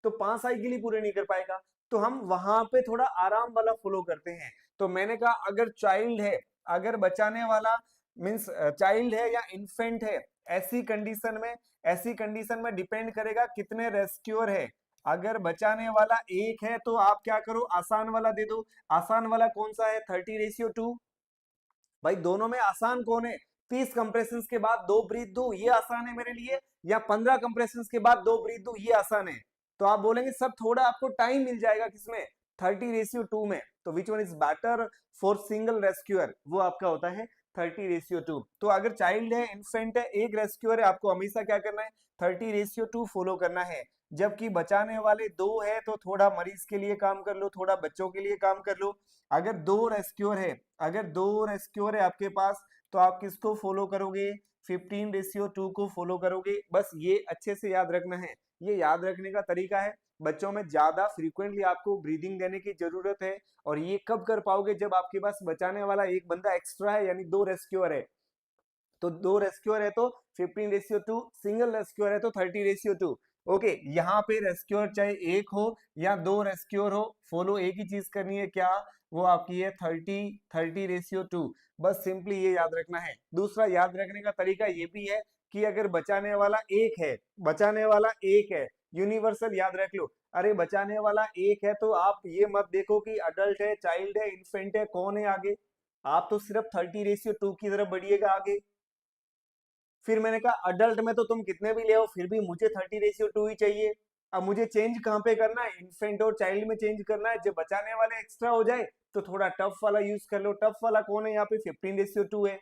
तो 5 साइकिल ही पूरे नहीं कर पाएगा। तो हम वहां पे थोड़ा आराम वाला फॉलो करते हैं। तो मैंने कहा अगर चाइल्ड है, अगर बचाने वाला मीन्स चाइल्ड है या इन्फेंट है, ऐसी कंडीशन में डिपेंड करेगा कितने रेस्क्यूअर है। अगर बचाने वाला 1 है तो आप क्या करो, आसान वाला दे दो। आसान वाला कौन सा है, 30:2। भाई दोनों में आसान कौन है, 30 कंप्रेशन के बाद 2 ब्रीथ दो, ये आसान है मेरे लिए, या 15 कंप्रेशन के बाद 2 ब्रीथ दो, ये आसान है। तो आप बोलेंगे सर थोड़ा आपको टाइम मिल जाएगा किसमें, 30:2 में, तो which one is better for single rescuer, वो आपका होता है 30:2। तो अगर चाइल्ड है, इन्फेंट है, एक रेस्क्यूअर है, आपको हमेशा क्या करना है, 30:2 फॉलो करना है। जबकि बचाने वाले दो है तो थोड़ा मरीज के लिए काम कर लो, थोड़ा बच्चों के लिए काम कर लो। अगर दो रेस्क्यूअर है, अगर दो रेस्क्यूअर है आपके पास, तो आप किसको फॉलो करोगे, 15:2 को फॉलो करोगे। बस ये अच्छे से याद रखना है, ये याद रखने का तरीका है। बच्चों में ज्यादा फ्रीक्वेंटली आपको ब्रीदिंग देने की जरूरत है, और ये कब कर पाओगे, जब आपके पास बचाने वाला एक बंदा एक्स्ट्रा है, यानी दो रेस्क्यूअर है। तो दो रेस्क्यूअर है तो 15:2, सिंगल रेस्क्यूअर है तो 30:2। ओके, यहाँ पे रेस्क्यूअर चाहे एक हो या दो रेस्क्यूअर हो, फॉलो एक ही चीज करनी है, क्या, वो आपकी है 30:2। बस सिंपली ये याद रखना है। दूसरा याद रखने का तरीका ये भी है कि अगर बचाने वाला एक है, बचाने वाला एक है, यूनिवर्सल याद रख लो। अरे बचाने वाला एक है तो आप ये मत देखो कि अडल्ट है, चाइल्ड है, इन्फेंट है, कौन है आगे। आप तो सिर्फ 30:2 की तरफ बढ़िएगा आगे। फिर मैंने कहा अडल्ट में तो तुम कितने भी ले आओ, फिर भी मुझे 30:2 ही चाहिए। अब मुझे चेंज कहाँ पे करना है, इन्फेंट और चाइल्ड में चेंज करना है। जब बचाने वाले एक्स्ट्रा हो जाए तो थोड़ा टफ वाला यूज कर लो। टफ वाला कौन है यहाँ पे, 15:2 है।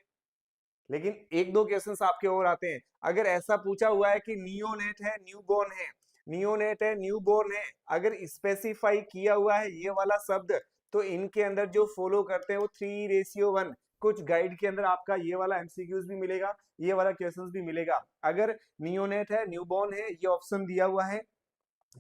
लेकिन एक दो क्वेश्चंस आपके और आते हैं। अगर ऐसा पूछा हुआ है कि नियोनेट है, न्यूबॉर्न है, नियोनेट है, न्यूबॉर्न है, अगर स्पेसिफाई किया हुआ है ये वाला शब्द, तो इनके अंदर जो फॉलो करते हैं वो 3:1। कुछ गाइड के अंदर आपका ये वाला एमसीक्यूज भी मिलेगा, ये वाला क्वेश्चंस भी मिलेगा। अगर नियोनेट है, न्यूबॉर्न है, ये ऑप्शन दिया हुआ है,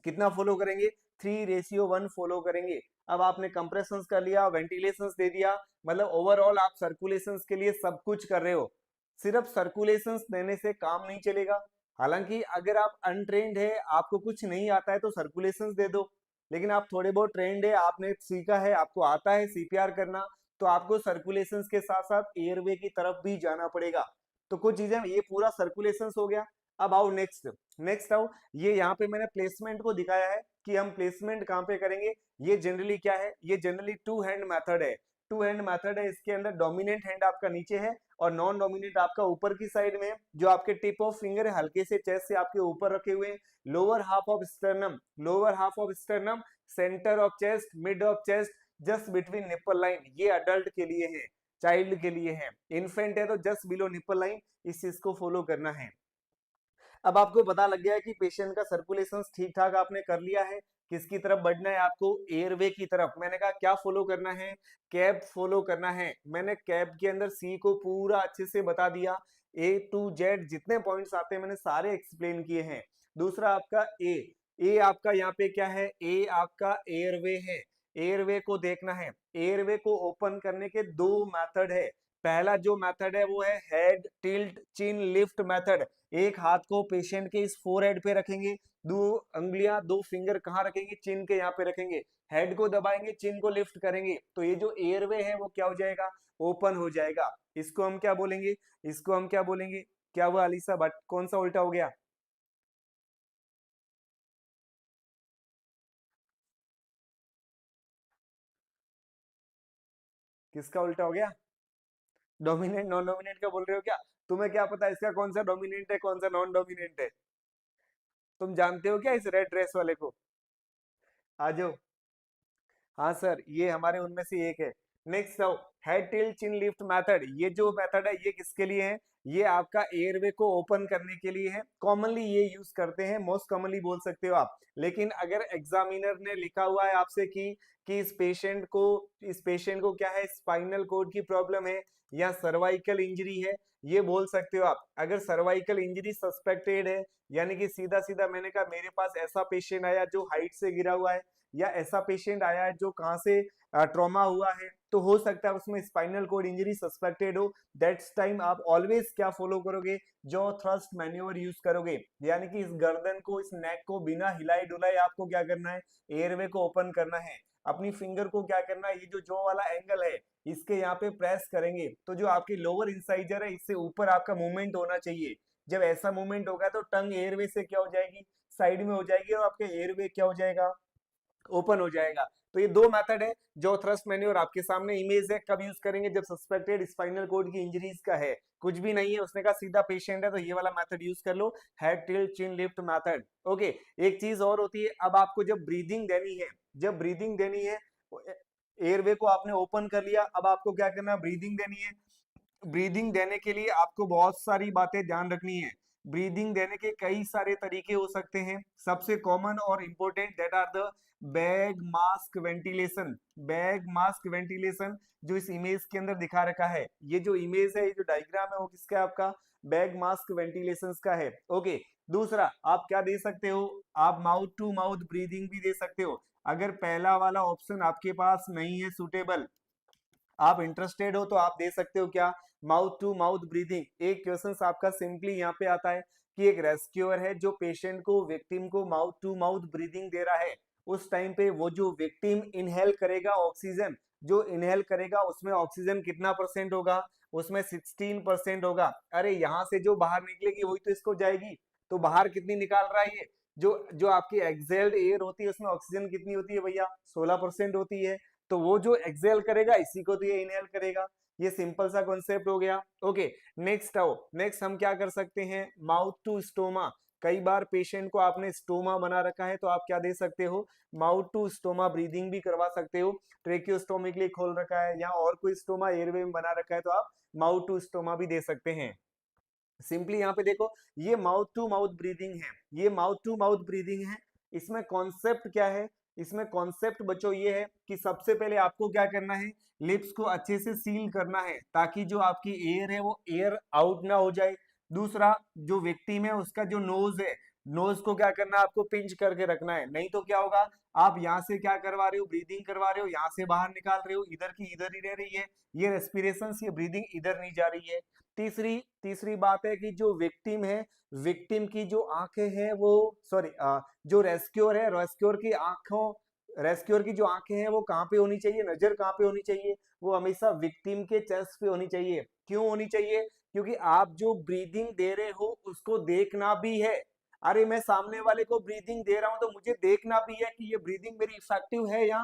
कितना फॉलो करेंगे, 3:1 फॉलो करेंगे। अब आपने कंप्रेशन कर लिया, वेंटिलेशन दे दिया, मतलब ओवरऑल आप सर्कुलेशन के लिए सब कुछ कर रहे हो। सिर्फ सर्कुलेशन देने से काम नहीं चलेगा। हालांकि अगर आप अनट्रेंड है, आपको कुछ नहीं आता है, तो सर्कुलेशन दे दो। लेकिन आप थोड़े बहुत ट्रेंड है, आपने सीखा है, आपको आता है सीपीआर करना, तो आपको सर्कुलेशन के साथ साथ एयरवे की तरफ भी जाना पड़ेगा। तो कुछ चीजें, ये पूरा सर्कुलेशन हो गया। अब आओ नेक्स्ट, नेक्स्ट आओ, ये यहाँ पे मैंने प्लेसमेंट को दिखाया है कि हम प्लेसमेंट कहाँ पे करेंगे। ये जनरली क्या है, ये जनरली टू हैंड मेथड है। टू हैंड मेथड है, इसके अंदर डोमिनेंट हैंड आपका नीचे है और नॉन डोमिनेंट आपका ऊपर की साइड में है। जो आपके टिप ऑफ फिंगर है हल्के से चेस्ट से आपके ऊपर रखे हुए हैं। Lower half of sternum, lower half of sternum, centre of chest, mid of chest, just between nipple line. ये अडल्ट के लिए है, चाइल्ड के लिए है। इन्फेंट है तो जस्ट बिलो निप्पल लाइन, इस चीज को फॉलो करना है। अब आपको पता लग गया है कि पेशेंट का सर्कुलेशन ठीक ठाक आपने कर लिया है। किसकी तरफ बढ़ना है आपको, एयरवे की तरफ। मैंने कहा क्या फॉलो करना है, कैप फॉलो करना है। मैंने कैप के अंदर सी को पूरा अच्छे से बता दिया, ए टू जेड जितने पॉइंट्स आते हैं मैंने सारे एक्सप्लेन किए हैं। दूसरा आपका ए, ए आपका यहाँ पे क्या है, ए आपका एयरवे है। एयरवे को देखना है। एयरवे को ओपन करने के दो मेथड है। पहला जो मेथड है वो है head tilt chin lift method. एक हाथ को पेशेंट के इस फोरहेड पे रखेंगे, दो अंगुलियां, दो फिंगर कहाँ रखेंगे, चिन के यहाँ पे रखेंगे, हेड को दबाएंगे, चिन को लिफ्ट करेंगे, तो ये जो एयरवे है वो क्या हो जाएगा, ओपन हो जाएगा। इसको हम क्या बोलेंगे, इसको हम क्या बोलेंगे। क्या हुआ अलीसा बट कौन सा उल्टा हो गया, किसका उल्टा हो गया, डोमिनेंट नॉन डोमिनेंट का बोल रहे हो क्या। तुम्हें क्या पता इसका कौन सा डोमिनेंट है कौन सा नॉन डोमिनेंट है। तुम जानते हो क्या इस रेड ड्रेस वाले को, आ जाओ। हाँ सर, ये हमारे उनमें से एक है। नेक्स्ट आओ, head tilt chin lift method. ये जो मेथड है ये किसके लिए है, ये आपका एयरवे को ओपन करने के लिए है। कॉमनली ये यूज करते हैं, मोस्ट कॉमनली बोल सकते हो आप। लेकिन अगर एग्जामिनर ने लिखा हुआ है आपसे कि इस पेशेंट को क्या है, स्पाइनल कोड की प्रॉब्लम है या सर्वाइकल इंजरी है, ये बोल सकते हो आप। अगर सर्वाइकल इंजरी सस्पेक्टेड है, यानी कि सीधा सीधा मैंने कहा मेरे पास ऐसा पेशेंट आया जो हाइट से गिरा हुआ है, या ऐसा पेशेंट आया है जो कहाँ से ट्रॉमा हुआ है, तो हो सकता है उसमें स्पाइनल कोड इंजरी सस्पेक्टेड हो। दैट्स टाइम आप ऑलवेज क्या फॉलो करोगे, जो थ्रस्ट मैन्यूवर यूज करोगे। यानी कि इस गर्दन को, इस नेक को बिना हिलाए डुलाए आपको क्या करना है, एयरवे को ओपन करना है। अपनी फिंगर को क्या करना है, ये जो जॉ वाला एंगल है इसके यहाँ पे प्रेस करेंगे, तो जो आपकी लोअर इंसाइजर है इससे ऊपर आपका मूवमेंट होना चाहिए। जब ऐसा मूवमेंट होगा तो टंग एयरवे से क्या हो जाएगी, साइड में हो जाएगी, और आपके एयरवे क्या हो जाएगा, ओपन हो जाएगा। तो ये दो मेथड है। जो थ्रस्ट मैन्योर आपके सामने इमेज है, कब यूज करेंगे, जब सस्पेक्टेड स्पाइनल कोड की इंजरीज का है, कुछ भी नहीं है, उसने कहा सीधा पेशेंट है तो ये वाला मेथड यूज कर लो, head tilt chin lift method. Okay, एक चीज और होती है, अब आपको जब ब्रीदिंग देनी है, जब ब्रीदिंग देनी है, एयरवे को आपने ओपन कर लिया, अब आपको क्या करना है, ब्रीदिंग देनी है। ब्रीदिंग देने के लिए आपको बहुत सारी बातें ध्यान रखनी है। ब्रीदिंग देने के कई सारे तरीके हो सकते हैं। सबसे कॉमन और important that are the bag mask ventilation. Bag mask ventilation जो इस इमेज के अंदर दिखा रखा है, ये जो इमेज है, ये जो डायग्राम है, वो किसका है? आपका बैग मास्क वेंटिलेशन का है। ओके। दूसरा आप क्या दे सकते हो? आप माउथ टू माउथ ब्रीदिंग भी दे सकते हो। अगर पहला वाला ऑप्शन आपके पास नहीं है सुटेबल, आप इंटरेस्टेड हो, तो आप दे सकते हो क्या? Mouth to mouth breathing. एक क्वेश्चन आपका सिंपली यहाँ पे आता है कि एक रेस्क्यूअर है जो पेशेंट को, विक्टिम को माउथ टू माउथ ब्रीदिंग दे रहा है। उस टाइम पे वो जो विक्टिम इनहेल करेगा ऑक्सीजन, जो इनहेल करेगा उसमें ऑक्सीजन कितना परसेंट होगा? उसमें 16% होगा। अरे यहाँ से जो बाहर निकलेगी वही तो इसको जाएगी। तो बाहर कितनी निकाल रहा है ये? जो जो आपकी एक्सेल्ड एयर होती है उसमें ऑक्सीजन कितनी होती है भैया? 16% होती है। तो वो जो एक्सेल करेगा इसी को तो ये इनहेल करेगा। ये सिंपल सा कॉन्सेप्ट हो गया। ओके। नेक्स्ट आओ, नेक्स्ट हम क्या कर सकते हैं? Mouth to stoma. कई बार पेशेंट को आपने स्टोमा बना रखा है, तो आप क्या दे सकते हो? माउथ टू स्टोमा ब्रीदिंग भी करवा सकते हो। ट्रेकियोस्टोमी के लिए खोल रखा है या और कोई स्टोमा एयरवे में बना रखा है, तो आप माउथ टू स्टोमा भी दे सकते हैं। सिंपली यहाँ पे देखो, ये माउथ टू माउथ ब्रीदिंग है, ये माउथ टू माउथ ब्रीदिंग है। इसमें कॉन्सेप्ट क्या है? इसमें कॉन्सेप्ट बच्चों ये है कि सबसे पहले आपको क्या करना है? लिप्स को अच्छे से सील करना है ताकि जो आपकी एयर है वो एयर आउट ना हो जाए। दूसरा, जो विक्टिम है उसका जो नोज है, नोज को क्या करना है? आपको पिंच करके रखना है, नहीं तो क्या होगा? आप यहाँ से क्या करवा रहे हो? ब्रीदिंग करवा रहे हो, यहाँ से बाहर निकाल रहे हो, इधर की इधर ही रह रही है, ये रेस्पिरेशन, ये ब्रीदिंग इधर नहीं जा रही है। तीसरी तीसरी बात है कि जो विक्टिम है, विक्टिम की जो आंखें हैं वो, सॉरी, जो रेस्क्यूअर है, रेस्क्यूअर की आंखों, रेस्क्यूअर की जो आंखें हैं वो कहाँ पे होनी चाहिए? नजर कहाँ पे होनी चाहिए? वो हमेशा विक्टिम के चेस्ट पे होनी चाहिए। क्यों होनी चाहिए? क्योंकि आप जो ब्रीदिंग दे रहे हो उसको देखना भी है। अरे मैं सामने वाले को ब्रीदिंग दे रहा हूं तो मुझे देखना भी है कि ये ब्रीदिंग मेरी इफेक्टिव है या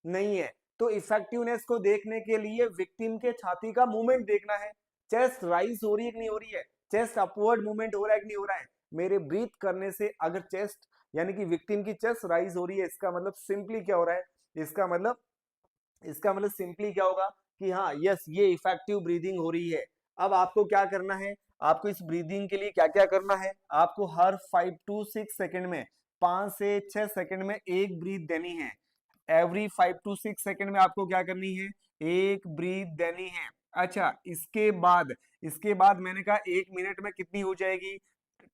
नहीं है। तो इफेक्टिवनेस को देखने के लिए विक्टिम के छाती का मूवमेंट देखना है। चेस्ट राइज हो रही है कि नहीं हो रही है? चेस्ट अपवर्ड मूवमेंट हो रहा है कि नहीं हो रहा है? मेरे ब्रीथ करने से अगर चेस्ट, यानी कि विक्टिम की चेस्ट राइज हो रही है, इसका मतलब सिंपली क्या हो रहा है? इसका मतलब सिंपली क्या होगा कि हाँ, यस, ये इफेक्टिव ब्रीदिंग हो रही है। अब आपको क्या करना है? आपको इस ब्रीदिंग के लिए क्या क्या करना है? आपको हर 5 to 6 सेकंड में, 5 से 6 सेकंड में एक ब्रीथ देनी है। एवरी 5 to 6 सेकंड में आपको क्या करनी है? एक ब्रीथ देनी है। अच्छा, इसके बाद मैंने कहा 1 मिनट में कितनी हो जाएगी?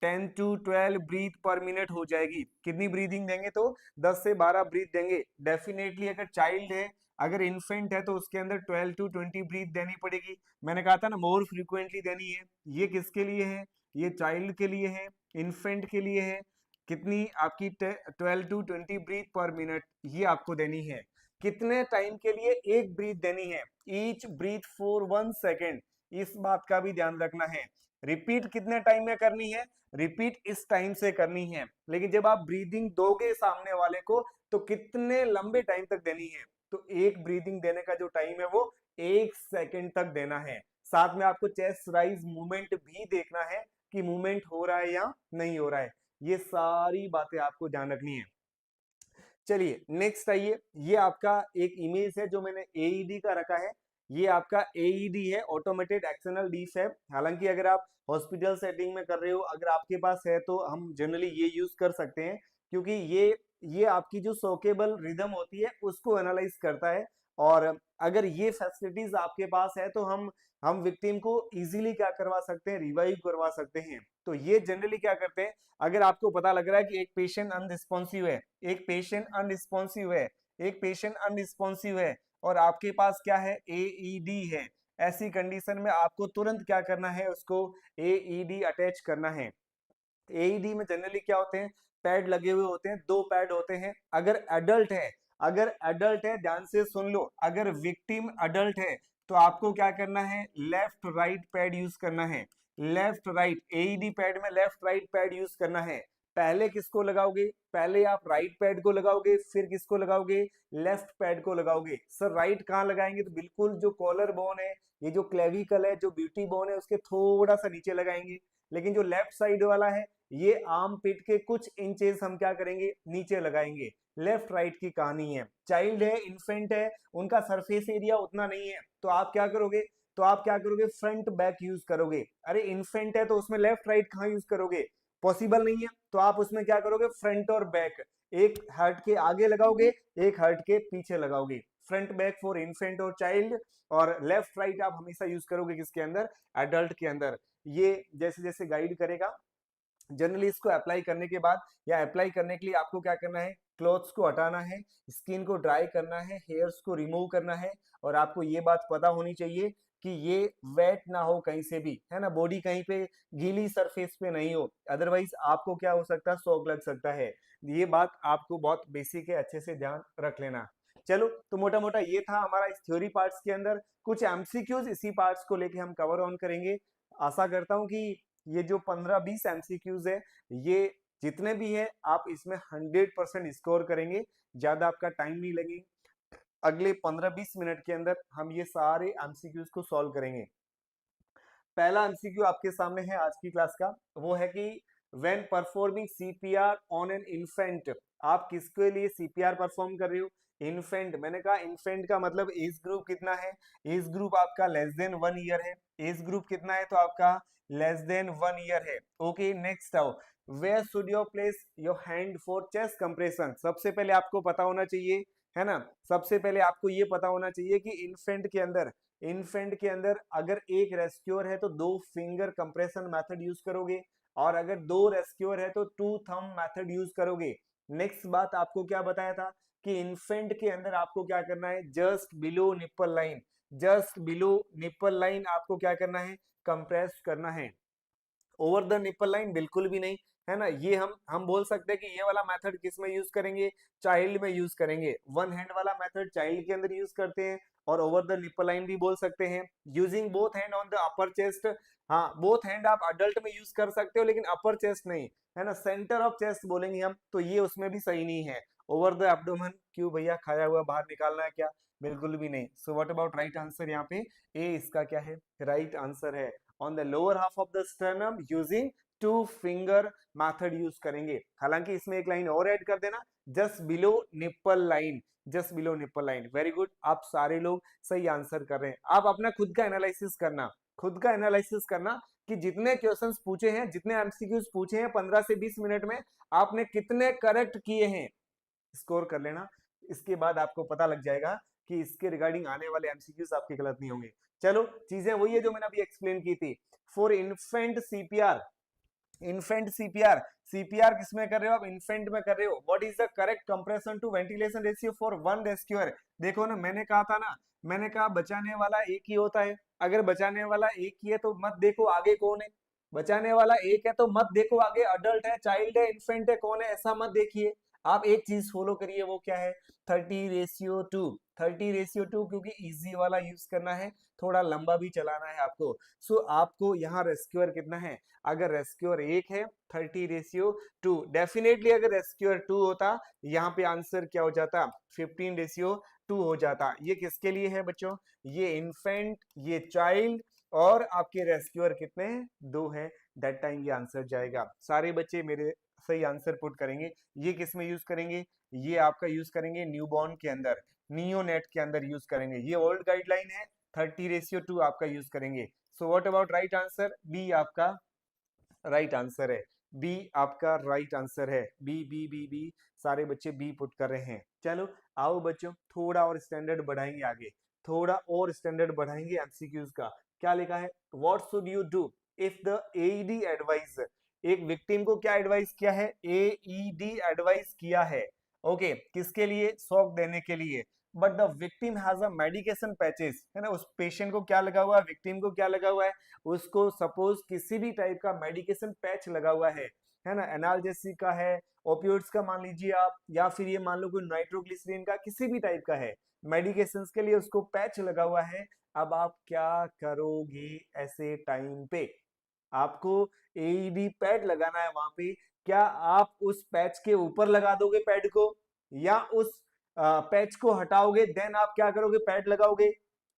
10 to 12 ब्रीथ पर मिनट हो जाएगी। कितनी ब्रीदिंग देंगे? तो 10 से 12 ब्रीथ देंगे। डेफिनेटली अगर चाइल्ड है, अगर इन्फेंट है, तो उसके अंदर 12 to 20 ब्रीथ देनी पड़ेगी। मैंने कहा था ना, मोर फ्रीक्वेंटली देनी है। ये किसके लिए है? ये चाइल्ड के लिए है, इन्फेंट के लिए है। कितनी? आपकी 12 to 20 ब्रीथ पर मिनट, ये आपको देनी है। कितने टाइम के लिए एक ब्रीथ देनी है? Each breath for 1 second. इस बात का भी ध्यान रखना है। रिपीट कितने टाइम में करनी है? रिपीट इस टाइम से करनी है। लेकिन जब आप ब्रीदिंग दोगे सामने वाले को, तो कितने लंबे टाइम तक देनी है? तो एक ब्रीदिंग देने का जो टाइम है वो 1 सेकेंड तक देना है। साथ में आपको चेस्ट राइज मूवमेंट भी देखना है कि मूवमेंट हो रहा है या नहीं हो रहा है। ये सारी बातें आपको ध्यान रखनी है। चलिए नेक्स्ट आइए। ये आपका एक इमेज है जो मैंने एईडी का रखा है। ये आपका एईडी है, ऑटोमेटेड एक्सटर्नल डिफैब। हालांकि अगर आप हॉस्पिटल सेटिंग में कर रहे हो, अगर आपके पास है, तो हम जनरली ये यूज कर सकते हैं, क्योंकि ये आपकी जो सोकेबल रिदम होती है उसको एनालाइज करता है। और अगर ये फैसिलिटीज आपके पास है, तो हम विक्टिम को इजीली क्या करवा सकते हैं? रिवाइव करवा सकते हैं। तो ये जनरली क्या करते हैं? अगर आपको पता लग रहा है कि एक पेशेंट अनरिस्पॉन्सिव है, एक पेशेंट अनरिस्पॉन्सिव है, एक पेशेंट अनरिस्पॉन्सिव है, और आपके पास क्या है? एईडी है। ऐसी कंडीशन में आपको तुरंत क्या करना है? उसको एईडी अटैच करना है। एईडी में जनरली क्या होते हैं? पैड लगे हुए होते हैं, 2 पैड होते हैं। अगर एडल्ट है, ध्यान से सुन लो, अगर विक्टिम अडल्ट है, तो आपको क्या करना है? लेफ्ट राइट पैड यूज करना है। लेफ्ट राइट, एईडी पैड में लेफ्ट राइट पैड यूज करना है। पहले किसको लगाओगे? पहले आप राइट पैड को लगाओगे, फिर किसको लगाओगे? लेफ्ट पैड को लगाओगे। सर राइट कहाँ लगाएंगे? तो बिल्कुल जो कॉलर बोन है, ये जो क्लेविकल है, जो ब्यूटी बोन है, उसके थोड़ा सा नीचे लगाएंगे। लेकिन जो लेफ्ट साइड वाला है, ये आर्म पिट के कुछ इंचेस हम क्या करेंगे? नीचे लगाएंगे। लेफ्ट राइट की कहानी है। चाइल्ड है, इन्फेंट है, उनका सरफेस एरिया उतना नहीं है, तो आप क्या करोगे? तो आप क्या करोगे, फ्रंट बैक यूज करोगे। अरे इन्फेंट है तो उसमें लेफ्ट राइट कहाँ यूज करोगे, पॉसिबल नहीं है। तो आप उसमें क्या करोगे, फ्रंट और बैक, एक हर्ट के आगे लगाओगे, एक हर्ट के पीछे लगाओगे। फ्रंट बैक फॉर इन्फेंट और चाइल्ड, और लेफ्ट राइट आप हमेशा यूज करोगे किसके अंदर, एडल्ट के अंदर। ये जैसे जैसे गाइड करेगा, जनरली इसको अप्लाई करने के बाद या अप्लाई करने के लिए आपको क्या करना है, क्लॉथ्स को हटाना है, स्किन को ड्राई करना है, हेयर्स को रिमूव करना है। और आपको ये बात पता होनी चाहिए कि ये वेट ना हो कहीं से भी, है ना, बॉडी कहीं पे गीली सरफेस पे नहीं हो, अदरवाइज आपको क्या हो सकता है, शॉक लग सकता है। ये बात आपको बहुत बेसिक है, अच्छे से ध्यान रख लेना। चलो, तो मोटा मोटा ये था हमारा इस थ्योरी पार्ट्स के अंदर। कुछ एमसीक्यूज इसी पार्ट्स को लेके हम कवर ऑन करेंगे। आशा करता हूँ कि ये जो 15-20 एमसीक्यूज है, ये जितने भी है आप इसमें 100% स्कोर करेंगे, ज्यादा आपका टाइम नहीं लगेगा। अगले 15-20 मिनट के अंदर हम ये सारे एमसीक्यूज को सॉल्व करेंगे। पहला एमसीक्यू आपके सामने है आज की क्लास का, वो है कि when performing CPR on an infant, आप किसके लिए सीपीआर परफॉर्म कर रहे हो, इन्फेंट। मैंने कहा इन्फेंट का मतलब एज ग्रुप कितना है, एज ग्रुप आपका लेस देन 1 ईयर है। एज ग्रुप कितना है, तो आपका लेस देन 1 ईयर है। ओके, नेक्स्ट आओ, where should you place your hand for chest compression. सबसे पहले आपको पता होना चाहिए, है ना, सबसे पहले आपको ये पता होना चाहिए कि इन्फेंट के अंदर अगर एक रेस्क्यूअर है तो 2 फिंगर कंप्रेशन मेथड यूज करोगे, और अगर 2 रेस्क्यूअर है तो 2 थंब मेथड यूज करोगे। नेक्स्ट बात आपको क्या बताया था कि इन्फेंट के अंदर आपको क्या करना है, just below nipple line, just below nipple line आपको क्या करना है, कंप्रेस करना है। ओवर द निपल लाइन बिल्कुल भी नहीं, है ना। ये हम बोल सकते हैं कि ये वाला मेथड किस में यूज करेंगे, चाइल्ड में यूज करेंगे। वन हैंड वाला मेथड चाइल्ड के अंदर यूज करते हैं, और ओवर द निपल लाइन भी बोल सकते हैं। Using both hand on the upper chest, हाँ बोथ हैंड आप अडल्ट में यूज कर सकते हो, लेकिन अपर चेस्ट नहीं, है ना, सेंटर ऑफ चेस्ट बोलेंगे हम, तो ये उसमें भी सही नहीं है। ओवर द एब्डोमेन, क्यों भैया, खाया हुआ बाहर निकालना है क्या, बिल्कुल भी नहीं। सो व्हाट अबाउट राइट आंसर, यहाँ पे ए इसका क्या है, राइट आंसर है। On the lower half of the sternum using 2 finger method use करेंगे। हालांकि इसमें एक लाइन और ऐड कर देना, just below nipple line, just below nipple line. Very good, आप सारे लोग सही आंसर कर रहे हैं। आप अपना खुद का एनालिसिस करना, खुद का एनालिसिस करना कि जितने क्वेश्चंस पूछे हैं, जितने एमसीक्यूज पूछे हैं 15 से 20 मिनट में, आपने कितने करेक्ट किए हैं, स्कोर कर लेना। इसके बाद आपको पता लग जाएगा कि इसके रिगार्डिंग आने वाले एमसीक्यूज आपके गलत नहीं होंगे। चलो, चीजें वही है जो मैंने अभी एक्सप्लेन की थी। For infant CPR, infant CPR, CPR किसमें कर रहे हो आप, इन्फेंट में कर रहे हो। What is the correct compression to ventilation ratio for one rescuer. देखो ना, मैंने कहा था ना, मैंने कहा बचाने वाला एक ही होता है। अगर बचाने वाला एक ही है तो मत देखो आगे कौन है, बचाने वाला एक है तो मत देखो आगे अडल्ट है, चाइल्ड है, इन्फेंट है, कौन है, ऐसा मत देखिए। आप एक चीज फॉलो करिए, वो क्या है, 30:2, 30:2, क्योंकि इजी वाला यूज करना है, थोड़ा लंबा भी चलाना है आपको। सो आपको यहाँ रेस्क्यूअर कितना है, अगर रेस्क्यूअर एक है 30:2, डेफिनेटली अगर रेस्क्यूअर 2 होता, यहाँ पे आंसर क्या हो जाता, 15:2 हो जाता। ये किसके लिए है बच्चों, ये इन्फेंट, ये चाइल्ड, और आपके रेस्क्यूअर कितने हैं, 2 है। दैट टाइम ये आंसर जाएगा। सारे बच्चे मेरे सही आंसर पुट करेंगे। ये किस में यूज करेंगे, ये आपका यूज करेंगे न्यूबॉर्न के अंदर, नियोनेट के अंदर यूज करेंगे। ये ओल्ड गाइडलाइन है, 30:2 आपका यूज करेंगे। So what about right answer, B आपका राइट आंसर है, बी आपका राइट आंसर है। बी बी बी बी, सारे बच्चे बी पुट कर रहे हैं। चलो आओ बच्चों, थोड़ा और स्टैंडर्ड बढ़ाएंगे आगे, थोड़ा और स्टैंडर्ड बढ़ाएंगे एमसीक्यूज का। क्या लिखा है, what should you do if the AED advice, एक विक्टिम को क्या एडवाइस किया है, एईडी एडवाइस किया है। ओके, किसके लिए, शॉक देने के लिए। But the victim has a medication patches, है ना, उस पेशेंट को क्या लगा हुआ है, विक्टिम को क्या लगा हुआ है, उसको सपोज किसी भी टाइप का मेडिकेशन पैच लगा हुआ है ना, एनाल्जेसिक का है, ओपियोइड्स का मान लीजिए आप, या फिर ये मान लो कोई नाइट्रोग्लिसरीन का, किसी भी टाइप का है, मेडिकेशन के लिए उसको पैच लगा हुआ है। अब आप क्या करोगे ऐसे टाइम पे, आपको एईडी पैड लगाना है वहां पे, क्या आप उस पैच के ऊपर लगा दोगे पैड को, या उस पैच को हटाओगे देन आप क्या करोगे, पैड लगाओगे।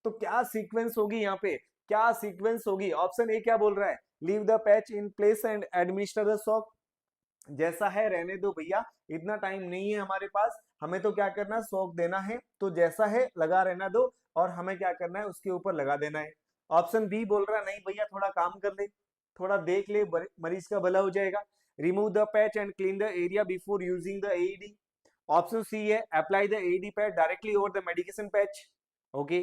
तो क्या सीक्वेंस होगी यहाँ पे, क्या सीक्वेंस होगी, ऑप्शन ए क्या बोल रहा है, leave the patch in place and administer the shock. जैसा है रहने दो भैया, इतना टाइम नहीं है हमारे पास, हमें तो क्या करना है, शॉक देना है, तो जैसा है लगा रहना दो, और हमें क्या करना है, उसके ऊपर लगा देना है। ऑप्शन बी बोल रहा है नहीं भैया थोड़ा काम कर ले, थोड़ा देख ले, मरीज का भला हो जाएगा, remove the patch and clean the area before using the AED. Option C है apply the AED pad directly over the medication patch. Okay,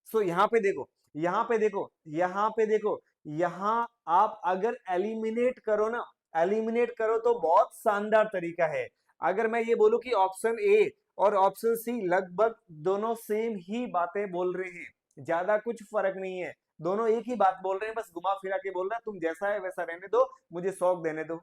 so यहाँ पे देखो, यहाँ पे देखो, यहाँ पे देखो, यहाँ आप अगर एलिमिनेट करो ना, एलिमिनेट करो तो बहुत शानदार तरीका है। अगर मैं ये बोलूं कि ऑप्शन ए और ऑप्शन सी लगभग दोनों सेम ही बातें बोल रहे हैं, ज्यादा कुछ फर्क नहीं है, दोनों एक ही बात बोल रहे हैं, बस घुमा फिरा के बोल रहे हैं तुम जैसा है वैसा रहने दो, मुझे शौक देने दो।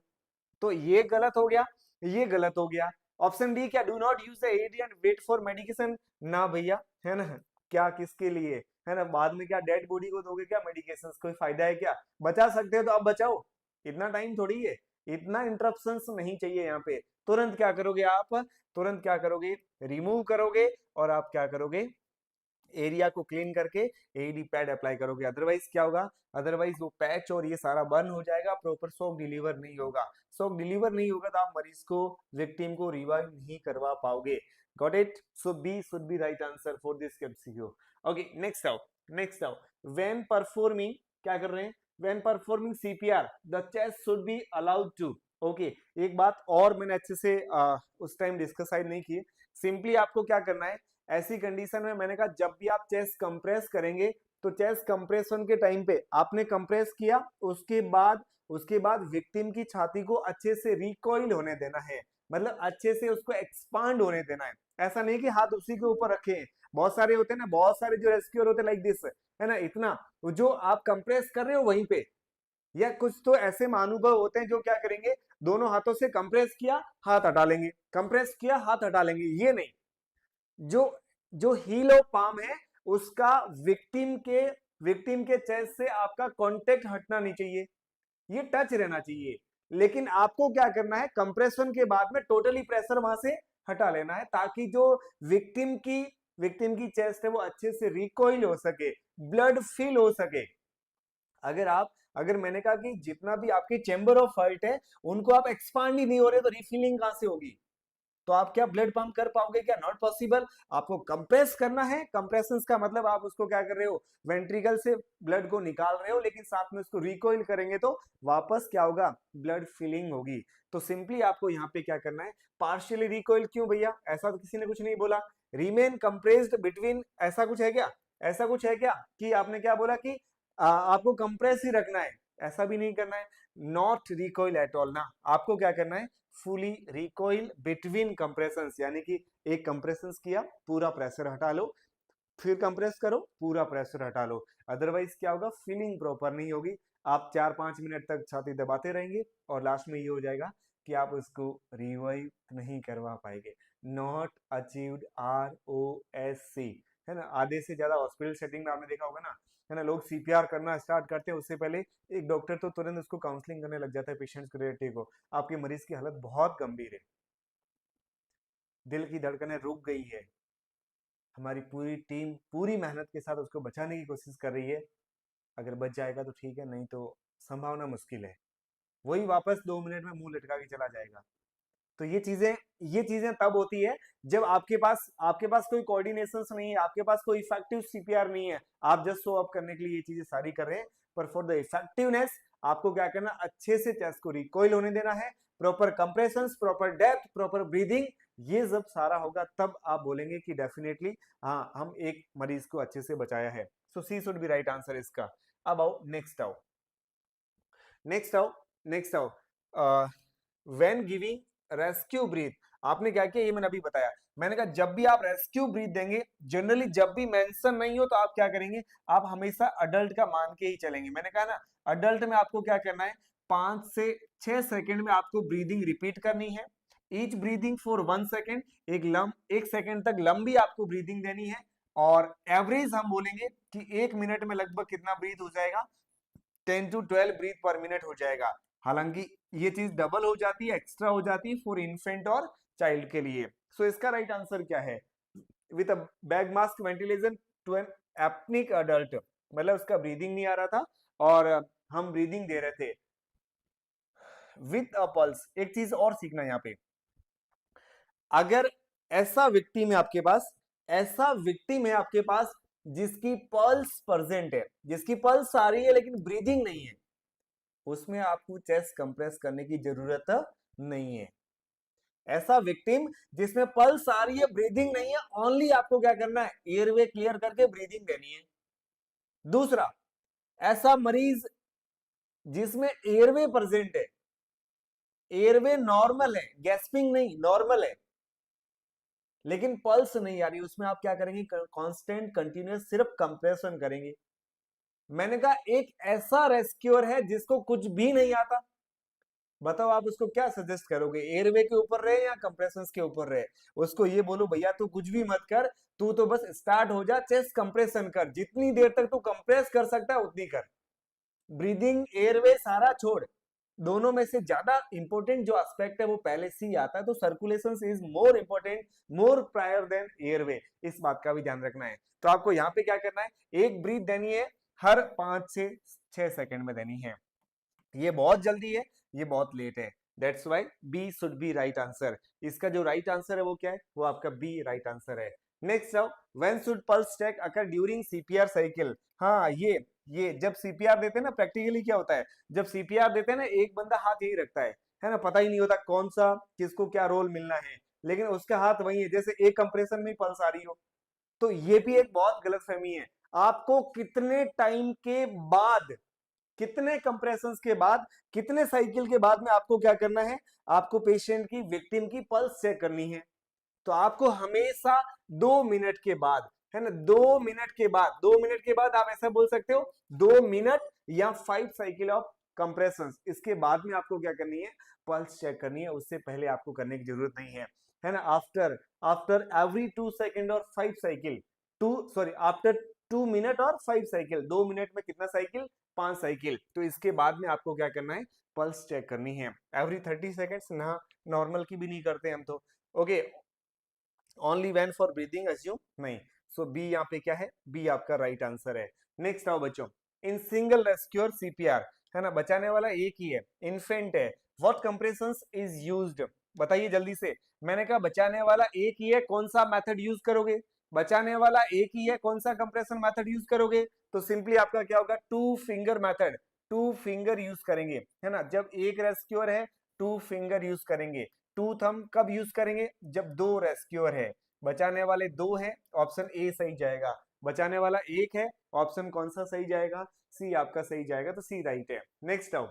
तो ये गलत हो गया, ये गलत हो गया। ऑप्शन डी क्या, do not use the AED and wait for medication, ना भैया, है ना, क्या किसके लिए, है ना, बाद में क्या डेड बॉडी को दोगे क्या मेडिकेशन, कोई फायदा है क्या, बचा सकते हो तो अब बचाओ, इतना टाइम थोड़ी है, इतना इंटरप्शंस नहीं चाहिए यहाँ पे। तुरंत क्या करोगे आप, तुरंत क्या करोगे, रिमूव करोगे और आप क्या करोगे, एरिया को क्लीन करके एडी पैड अप्लाई करोगे। अदरवाइज क्या होगा, अदरवाइज वो पैच और ये सारा बर्न हो जाएगा, प्रॉपर शॉक डिलीवर नहीं होगा, शॉक डिलीवर नहीं होगा तो आप मरीज को, विक्टिम को रिवाइव नहीं करवा पाओगे। Got it, so B should be right answer for this MCQ. Okay, next आओ, नेक्स्ट आओ, व्हेन परफॉर्मिंग, क्या कर रहे हैं, when performing CPR the chest should be allowed to. ओके, एक बात और मैंने अच्छे से उस टाइम डिस्कस नहीं की, सिंपली आपको क्या करना है, ऐसी कंडीशन में मैंने कहा जब भी आप चेस्ट कंप्रेस करेंगे तो चेस्ट कंप्रेशन के टाइम पे आपने कंप्रेस किया, उसके बाद विक्टिम की छाती को अच्छे से रिकॉइल होने देना है, मतलब अच्छे से उसको एक्सपांड होने देना है। ऐसा नहीं कि हाथ उसी के ऊपर रखे हैं, बहुत सारे होते हैं ना, बहुत सारे जो रेस्क्यूअर होते हैं लाइक दिस, है ना, इतना जो आप कंप्रेस कर रहे हो वहीं पे, या कुछ तो ऐसे महानुभव होते हैं जो क्या करेंगे, दोनों हाथों से कंप्रेस किया हाथ हटा लेंगे, कंप्रेस किया हाथ हटा लेंगे, ये नहीं, जो जो हील ऑफ पाम है उसका विक्टिम के चेस्ट से आपका कांटेक्ट हटना नहीं चाहिए, ये टच रहना चाहिए। लेकिन आपको क्या करना है, कंप्रेशन के बाद में टोटली प्रेशर वहां से हटा लेना है, ताकि जो विक्टिम की चेस्ट है वो अच्छे से रिकॉइल हो सके, ब्लड फिल हो सके। अगर मैंने कहा कि जितना भी आपके चेंबर ऑफ हर्ट है उनको आप एक्सपांड ही नहीं हो रहे तो रिफिलिंग कहां से होगी, तो आप क्या ब्लड पंप कर पाओगे क्या, नॉट पॉसिबल। आपको कंप्रेस करना है, कंप्रेशन का मतलब आप उसको क्या कर रहे हो, वेंट्रिकल से ब्लड को निकाल रहे हो, लेकिन साथ में उसको रिकॉइल करेंगे तो वापस क्या होगा, ब्लड फिलिंग होगी। तो सिंपली आपको यहाँ पे क्या करना है, पार्शियली रिकॉइल क्यों भैया, ऐसा तो किसी ने कुछ नहीं बोला, रिमेन कंप्रेस्ड बिटवीन, ऐसा कुछ है क्या, ऐसा कुछ है क्या कि आपने क्या बोला कि आपको कंप्रेस ही रखना है, ऐसा भी नहीं करना है, नॉट रिकॉइल एट ऑल ना, आपको क्या करना है, फुली रिकॉइल बिटवीन कंप्रेशंस, यानी कि एक कंप्रेशन किया पूरा प्रेशर हटा लो, फिर कंप्रेस करो पूरा प्रेशर हटा लो, अदरवाइज क्या होगा, फीलिंग प्रॉपर नहीं होगी, आप 4-5 मिनट तक छाती दबाते रहेंगे और लास्ट में ये हो जाएगा कि आप उसको रिवाइव नहीं करवा पाएंगे, नॉट अचीव्ड ROSC, है ना। आधे से ज्यादा हॉस्पिटल सेटिंग में आपने देखा होगा ना, है ना, लोग सीपीआर करना स्टार्ट करते हैं उससे पहले एक डॉक्टर तो तुरंत उसको काउंसलिंग करने लग जाता है पेशेंट्स को, रिलेटिव को, आपके मरीज की हालत बहुत गंभीर है, दिल की धड़कनें रुक गई है, हमारी पूरी टीम पूरी मेहनत के साथ उसको बचाने की कोशिश कर रही है, अगर बच जाएगा तो ठीक है, नहीं तो संभावना मुश्किल है, वही वापस 2 मिनट में मुंह लटका के चला जाएगा। तो ये चीजें तब होती है जब आपके पास कोई कोऑर्डिनेशन नहीं है, आपके पास कोई इफेक्टिव सीपीआर नहीं है, आप जस्ट शो अप करने के लिए ये चीजें सारी कर रहे हैं, पर फॉर द इफेक्टिवनेस आपको क्या करना, अच्छे से चेस्ट को रिकॉइल होने देना है, proper compressions, proper depth, proper breathing, ये जब सारा होगा तब आप बोलेंगे कि डेफिनेटली हाँ हम एक मरीज को अच्छे से बचाया है। सो सी शुड बी राइट आंसर इसका। अब आओ नेक्स्ट आओ, नेक्स्ट आओ, नेक्स्ट आओ, व्हेन गिविंग रेस्क्यू ब्रीथ, आपने क्या किया ये मैंने अभी बताया, मैंने कहा जब भी आप रेस्क्यू ब्रीथ देंगे, जनरली जब भी मेंशन नहीं हो तो आप क्या करेंगे, आप हमेशा अडल्ट का मान के ही चलेंगे, मैंने कहा ना अडल्ट में आपको क्या करना है, 5 से 6 सेकंड में आपको ब्रीदिंग रिपीट करनी है, ईच ब्रीदिंग फॉर 1 सेकंड, एक सेकंड तक लंबी आपको ब्रीदिंग देनी है, और एवरेज हम बोलेंगे कि 1 मिनट में लगभग कितना ब्रीथ हो जाएगा, 10 to 12 ब्रीथ पर मिनट हो जाएगा। हालांकि ये चीज डबल हो जाती है, एक्स्ट्रा हो जाती है फॉर इन्फेंट और चाइल्ड के लिए। सो इसका राइट आंसर क्या है, with a bag mask ventilation to an apneic adult, मतलब उसका ब्रीदिंग नहीं आ रहा था और हम ब्रीदिंग दे रहे थे विद अ पल्स। एक चीज और सीखना यहाँ पे, अगर ऐसा विक्टिम है आपके पास, ऐसा विक्टिम है आपके पास जिसकी पल्स प्रेजेंट है, जिसकी पल्स आ रही है लेकिन ब्रीदिंग नहीं है, उसमें आपको चेस्ट कंप्रेस करने की जरूरत नहीं है। ऐसा विक्टिम जिसमें पल्स आ रही है, ब्रीदिंग नहीं है, ओनली आपको क्या करना है, एयरवे क्लियर करके ब्रीदिंग देनी है। दूसरा, ऐसा मरीज जिसमें एयरवे प्रेजेंट है, एयरवे नॉर्मल है, गैस्पिंग नहीं, नॉर्मल है, लेकिन पल्स नहीं आ रही, उसमें आप क्या करेंगे, कांस्टेंट कंटिन्यूअस सिर्फ कंप्रेशन करेंगे। मैंने कहा एक ऐसा रेस्क्यूअर है जिसको कुछ भी नहीं आता, बताओ आप उसको क्या सजेस्ट करोगे, एयरवे के ऊपर रहे या कंप्रेशन के ऊपर रहे? उसको ये बोलो भैया तू कुछ भी मत कर, तू तो बस स्टार्ट हो जा, चेस्ट कंप्रेशन कर, जितनी देर तक तू कंप्रेस कर सकता है उतनी कर, ब्रीदिंग एयरवे सारा छोड़। दोनों में से ज्यादा इंपॉर्टेंट जो एस्पेक्ट है वो पहले से ही आता है, तो circulation is more important, more prior than airway, इस बात का भी ध्यान रखना है। तो आपको यहाँ पे क्या करना है, एक ब्रीथ देनी है हर 5 से 6 सेकंड में देनी है। ये बहुत जल्दी है, ये बहुत लेट है, that's why B should be right answer. इसका जो राइट आंसर है वो क्या है, वो आपका बी राइट आंसर है। नेक्स्ट आओ, when should pulse check occur during CPR cycle. हाँ, ये जब सीपीआर देते हैं ना, प्रैक्टिकली क्या होता है, जब सीपीआर देते हैं ना, एक बंदा हाथ यही रखता है ना, पता ही नहीं होता कौन सा किसको क्या रोल मिलना है, लेकिन उसका हाथ वही है, जैसे एक कंप्रेशन में पल्स आ रही हो। तो ये भी एक बहुत गलतफहमी है। आपको कितने टाइम के बाद, कितने कंप्रेशंस के बाद, कितने साइकिल के बाद में आपको क्या करना है, आपको पेशेंट की, विक्टिम की पल्स चेक करनी है। तो आपको हमेशा 2 मिनट के बाद, है ना, 2 मिनट के बाद, 2 मिनट के बाद आप ऐसा बोल सकते हो 2 मिनट या 5 साइकिल ऑफ कंप्रेशन, इसके बाद में आपको क्या करनी है, पल्स चेक करनी है, उससे पहले आपको करने की जरूरत नहीं है ना। आफ्टर आफ्टर एवरी 2 सेकेंड और 5 cycle, to sorry after 2 minute और 5 साइकिल, 2 मिनट में कितना साइकिल, 5 साइकिल, तो इसके बाद में आपको क्या करना है, पल्स चेक करनी है। एवरी 30 सेकेंड्स ना, नॉर्मल की भी नहीं करते हम तो, okay, only when for breathing assume नहीं। सो बी यहाँ पे क्या है, बी आपका राइट आंसर है। नेक्स्ट आओ बच्चों, इन सिंगल रेस्क्यूअर सीपीआर, है ना, बचाने वाला एक ही है, इन्फेंट है, व्हाट कंप्रेशंस इज यूज्ड, बताइए जल्दी से। मैंने कहा बचाने वाला एक ही है, कौन सा मेथड यूज करोगे, बचाने वाला एक ही है, कौन सा कंप्रेशन मेथड यूज करोगे, तो सिंपली आपका क्या होगा, 2 फिंगर मेथड, 2 फिंगर यूज करेंगे, है ना, जब एक रेस्क्यूअर है 2 फिंगर यूज करेंगे। 2 थंब कब यूज करेंगे, जब 2 रेस्क्यूअर है, बचाने वाले 2 है, ऑप्शन ए सही जाएगा, बचाने वाला एक है, ऑप्शन कौन सा सही जाएगा, सी आपका सही जाएगा, तो सी राइट है। नेक्स्ट आओ,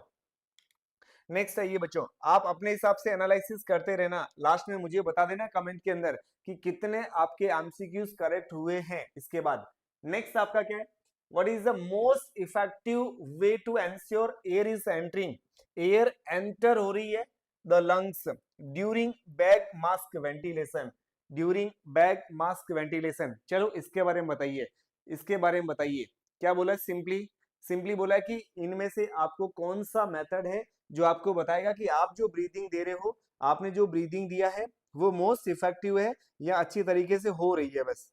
नेक्स्ट है ये बच्चों, आप अपने हिसाब से एनालिसिस करते रहना, लास्ट में मुझे बता देना कमेंट के अंदर कि कितने आपके एमसीक्यूज करेक्ट हुए हैं। इसके बाद नेक्स्ट आपका क्या है, what is the most effective way to ensure air is entering, air enter हो रही है the lungs during bag mask ventilation, during bag mask ventilation, चलो इसके बारे में बताइए, इसके बारे में बताइए। क्या बोला है, सिंपली सिंपली बोला है कि इनमें से आपको कौन सा मेथड है जो आपको बताएगा कि आप जो ब्रीदिंग दे रहे हो, आपने जो ब्रीदिंग दिया है वो मोस्ट इफेक्टिव है या अच्छी तरीके से हो रही है बस।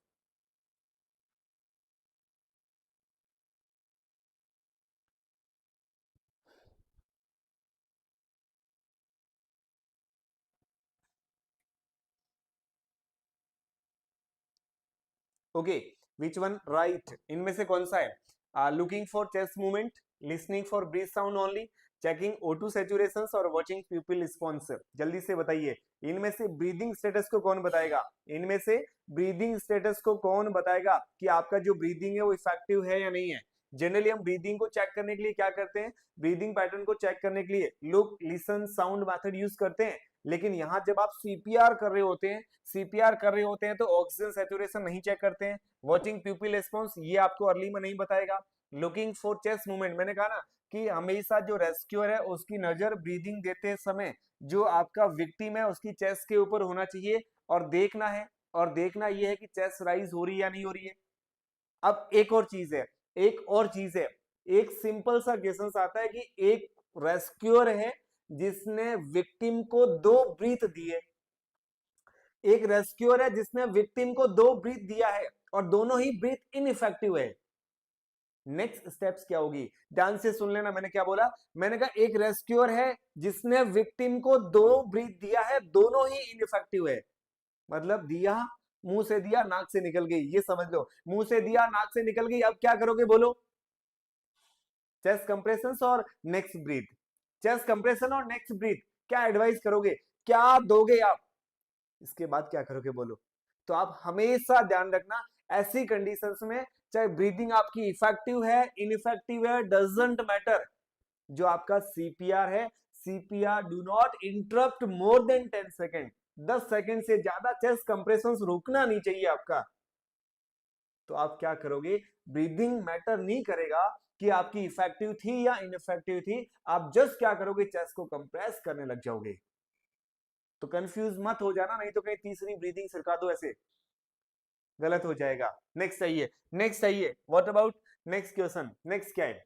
ओके, विच वन राइट, इनमें से कौन सा है, looking for chest movement, listening for breath sound only, checking O2 saturation और वाचिंग प्यूपिल रिस्पॉन्स, जल्दी से बताइए इनमें से ब्रीदिंग स्टेटस को कौन बताएगा, इनमें से ब्रीदिंग स्टेटस को कौन बताएगा कि आपका जो ब्रीदिंग है वो इफेक्टिव है या नहीं है। जनरली हम ब्रीदिंग को चेक करने के लिए क्या करते हैं, ब्रीदिंग पैटर्न को चेक करने के लिए look listen sound method use करते हैं, लेकिन यहाँ जब आप सीपीआर कर रहे होते हैं, सीपीआर कर रहे होते हैं तो ऑक्सीजन सैचुरेशन नहीं चेक करते हैं, वॉचिंग प्यूपिल रिस्पॉन्स ये आपको अर्ली में नहीं बताएगा, लुकिंग फॉर चेस्ट मूवमेंट, मैंने कहा ना कि हमेशा जो रेस्क्यूअर है उसकी नजर ब्रीदिंग देते समय जो आपका विक्टिम है उसकी चेस्ट के ऊपर होना चाहिए, और देखना है, और देखना ये है कि चेस्ट राइज हो रही है या नहीं हो रही है। अब एक और चीज है, एक और चीज है, एक सिंपल सा क्वेश्चन आता है कि एक रेस्क्यूअर है जिसने विक्टिम को 2 ब्रीथ दिए, एक रेस्क्यूअर है जिसने विक्टिम को 2 ब्रीथ दिया है और दोनों ही ब्रीथ इनइफेक्टिव है। नेक्स्ट स्टेप्स क्या होगी, ध्यान से सुन लेना, मैंने क्या बोला, मैंने कहा एक रेस्क्यूअर है जिसने विक्टिम को 2 ब्रीथ दिया है, दोनों ही इनइफेक्टिव है, मतलब दिया मुंह से दिया नाक से निकल गई, ये समझ लो, मुंह से दिया नाक से निकल गई, अब क्या करोगे बोलो? चेस्ट कंप्रेशन और नेक्स्ट ब्रीथ, चेस्ट कंप्रेशन और नेक्स्ट ब्रीथ, क्या एडवाइस करोगे, क्या दोगे आप? इसके बाद क्या करोगे बोलो? तो आप हमेशा ध्यान रखना, ऐसी कंडीशंस में चाहे ब्रीदिंग आपकी इफेक्टिव है इनइफेक्टिव है, डजंट मैटर, जो आपका सीपीआर है, CPR do not interrupt more than 10 second, 10 second से ज्यादा चेस्ट कंप्रेशन रुकना नहीं चाहिए आपका। तो आप क्या करोगे? ब्रीदिंग मैटर नहीं करेगा कि आपकी इफेक्टिव थी या इनइफेक्टिव थी, आप जस्ट क्या करोगे? चेस्ट को कंप्रेस करने लग जाओगे। तो कंफ्यूज मत हो जाना, नहीं तो कहीं तीसरी ब्रीदिंग सिखा दो, ऐसे गलत हो जाएगा। नेक्स्ट आइए, नेक्स्ट आइए, what about next question, next क्या है?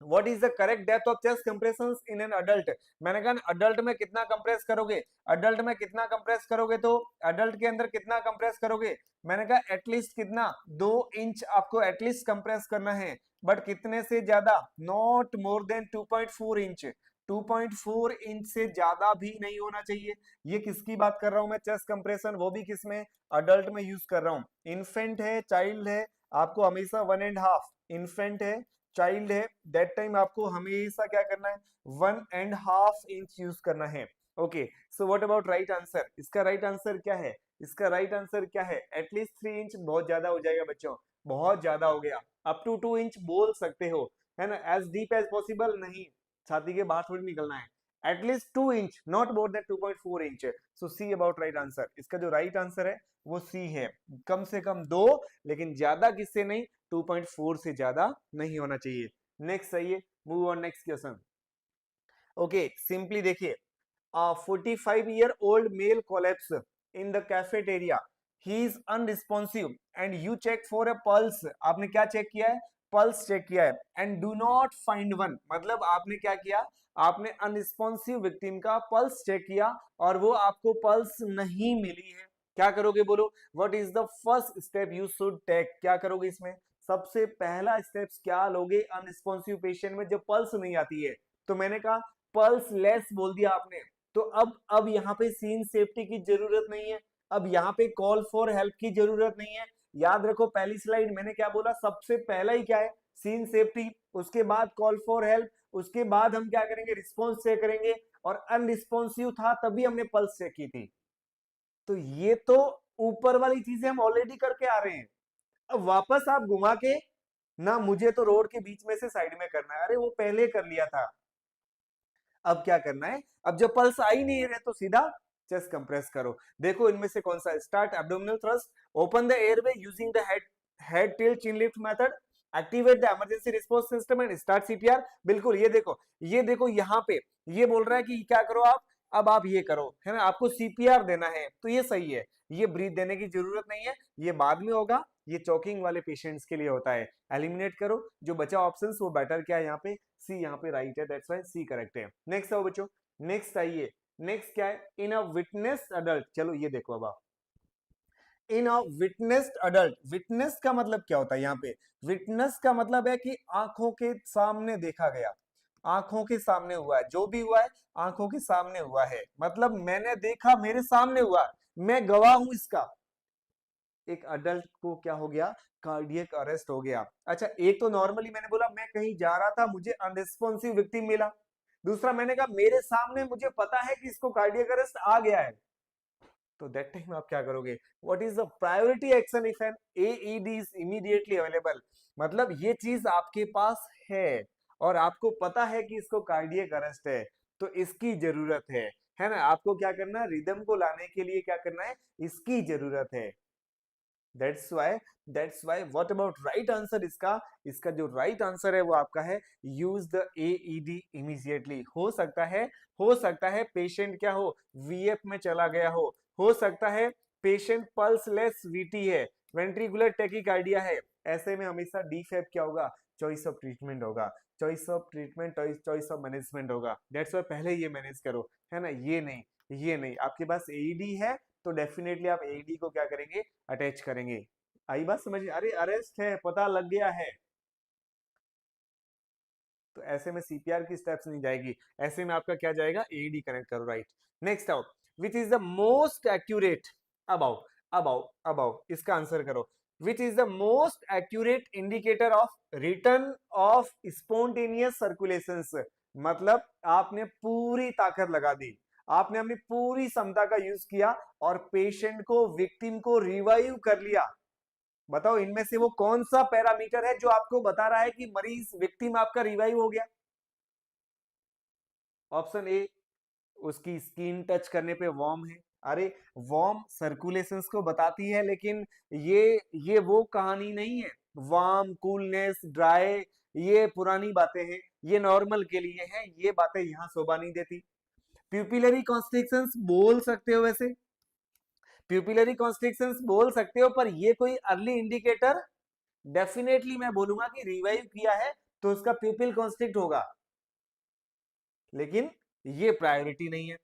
What is the correct depth of chest compressions in an adult? मैंने कहा अडल्ट में कितना कंप्रेस करोगे, अडल्ट में कितना कंप्रेस करोगे, तो अडल्ट के अंदर कितना कंप्रेस करोगे? मैंने कहा एटलीस्ट कितना, 2 इंच आपको एटलीस्ट कंप्रेस करना है, बट कितने से ज्यादा? Not more than 2.4 inch, 2.4 inch से ज्यादा भी नहीं होना चाहिए। ये किसकी बात कर रहा हूं मैं? चेस्ट कंप्रेशन, वो भी किसमें? अडल्ट में यूज कर रहा हूं। इन्फेंट है, चाइल्ड है, आपको हमेशा 1.5, इन्फेंट है, चाइल्ड है, दैट टाइम आपको हमेशा क्या करना है? 1.5 इंच यूज करना है। Okay, so what about right answer? इसका राइट आंसर क्या है? इसका राइट आंसर क्या है? एटलीस्ट 3 इंच बहुत ज्यादा हो जाएगा बच्चों, बहुत ज्यादा हो गया। अप टू 2 इंच बोल सकते हो, है ना, एज डीप एज पॉसिबल नहीं, छाती के बाहर थोड़ी निकलना है। At least 2 inch, not more than 2.4 inch. So see about right answer, इसका जो राइट आंसर है वो सी है, कम से कम 2, लेकिन ज्यादा किससे नहीं, 2.4 से ज्यादा नहीं होना चाहिए। नेक्स्ट आइए, move on next question. Okay, simply देखिए, 45-year-old male collapse in the cafeteria, he is unresponsive and you check for a pulse, आपने क्या चेक किया है? पल्स चेक किया है, and do not find one, मतलब आपने क्या किया? आपने अनरिस्पॉन्सिव विक्टिम का पल्स चेक किया और वो आपको पल्स नहीं मिली है, क्या करोगे बोलो? What is the first step you should take, क्या करोगे इसमें? सबसे पहला स्टेप्स क्या लोगे अनरिस्पॉन्सिव पेशेंट में जब पल्स नहीं आती है? तो मैंने कहा पल्स लेस बोल दिया आपने, तो अब यहाँ पे सीन सेफ्टी की जरूरत नहीं है, अब यहाँ पे कॉल फॉर हेल्प की जरूरत नहीं है। याद रखो पहली स्लाइड मैंने क्या बोला? सबसे पहला ही क्या है? सीन सेफ्टी, उसके बाद कॉल फॉर हेल्प, उसके बाद हम क्या करेंगे? रिस्पॉन्स चेक करेंगे, और अनरिस्पॉन्सिव था तभी हमने पल्स चेक की थी। तो ये तो ऊपर वाली चीजें हम ऑलरेडी करके आ रहे हैं, अब वापस आप घुमा के ना, मुझे तो रोड के बीच में से साइड में करना है, अरे वो पहले कर लिया था। अब क्या करना है? अब जब पल्स आ ही नहीं रहे तो सीधा चेस्ट कंप्रेस करो। देखो इनमें से कौन सा? Start abdominal thrust, open the airway using the head tilt chin lift method, activate the emergency response system and start CPR. बिल्कुल, ये देखो यहाँ पे ये बोल रहा है कि क्या करो आप? अब आप ये करो, है ना, आपको सीपीआर देना है, तो ये सही है, ये ब्रीथ देने की जरूरत नहीं है, ये बाद में होगा, ये चौकिंग वाले पेशेंट्स के लिए होता है। एलिमिनेट करो, जो बचा ऑप्शंस वो बेटर क्या है यहाँ पे? सी यहाँ पे राइट है, दैट्स व्हाई सी करेक्ट है। नेक्स्ट आओ बच्चों, नेक्स्ट आइए, नेक्स्ट क्या है? इन अ विटनेस अडल्ट, चलो ये देखो अब आप, इन अ विटनेस्ड अडल्ट, विटनेस का मतलब क्या होता है यहाँ पे? विटनेस का मतलब है कि आंखों के सामने देखा गया, आंखों के सामने हुआ है, जो भी हुआ है आंखों के सामने हुआ है, मतलब मैंने देखा, मेरे सामने हुआ, मैं गवाह हूं इसका। एक अडल्ट को क्या हो गया? कार्डियक अरेस्ट हो गया। अच्छा, एक तो नॉर्मली मैंने बोला मैं कहीं जा रहा था, मुझे अनरिस्पॉन्सिव विक्टिम मिला, दूसरा मैंने कहा मेरे सामने मुझे पता है कि इसको कार्डियक अरेस्ट आ गया है, तो दैट टाइम आप क्या करोगे? What is the priority action if an AED is immediately available, मतलब ये चीज आपके पास है और आपको पता है कि इसको कार्डियक अरेस्ट है, तो इसकी जरूरत है ना, आपको क्या करना है? रिदम को लाने के लिए क्या करना है? इसकी जरूरत है। That's why what about right answer? इसका जो राइट आंसर है वो आपका है यूज द एईडी इमीडिएटली। हो सकता है पेशेंट क्या हो? वीएफ में चला गया हो सकता है पेशेंट पल्सलेस वीटी है, वेंट्रिकुलर टेकिकार्डिया है, ऐसे में हमेशा डीफेब क्या होगा? चॉइस ऑफ ट्रीटमेंट होगा, choice of treatment, choice of management होगा। दैट्स वाई पहले ये मैनेज करो, है ना, ये नहीं आपके पास एईडी है तो डेफिनेटली आप एईडी को क्या करेंगे? अटैच करेंगे। आई बात समझ? अरे अरेस्ट है, पता लग गया है, तो ऐसे में सीपीआर की स्टेप्स नहीं जाएगी, ऐसे में आपका क्या जाएगा? एईडी कनेक्ट करो, राइट। नेक्स्ट आओ, which is the most accurate, अब आओ, अब आओ इसका आंसर करो। Which is the most accurate indicator of return of spontaneous circulation. मतलब आपने पूरी ताकत लगा दी, आपने अपनी पूरी क्षमता का यूज किया और पेशेंट को, विक्टिम को रिवाइव कर लिया। बताओ इनमें से वो कौन सा पैरामीटर है जो आपको बता रहा है कि मरीज, विक्टिम आपका रिवाइव हो गया? ऑप्शन ए, उसकी स्किन टच करने पे वार्म है। अरे वार्म सर्कुलेशंस को बताती है, लेकिन ये ये वो कहानी नहीं है। वार्म, कूलनेस, ड्राई, ये पुरानी बातें हैं, ये नॉर्मल के लिए है, ये बातें यहाँ शोभा नहीं देती। प्यूपिलरी कॉन्स्ट्रिक्शंस बोल सकते हो, वैसे प्यूपिलरी कॉन्स्ट्रिक्शंस बोल सकते हो, पर ये कोई अर्ली इंडिकेटर? डेफिनेटली मैं बोलूंगा कि रिवाइव किया है तो उसका प्यूपिल कॉन्स्ट्रिक्ट होगा, लेकिन ये प्रायोरिटी नहीं है।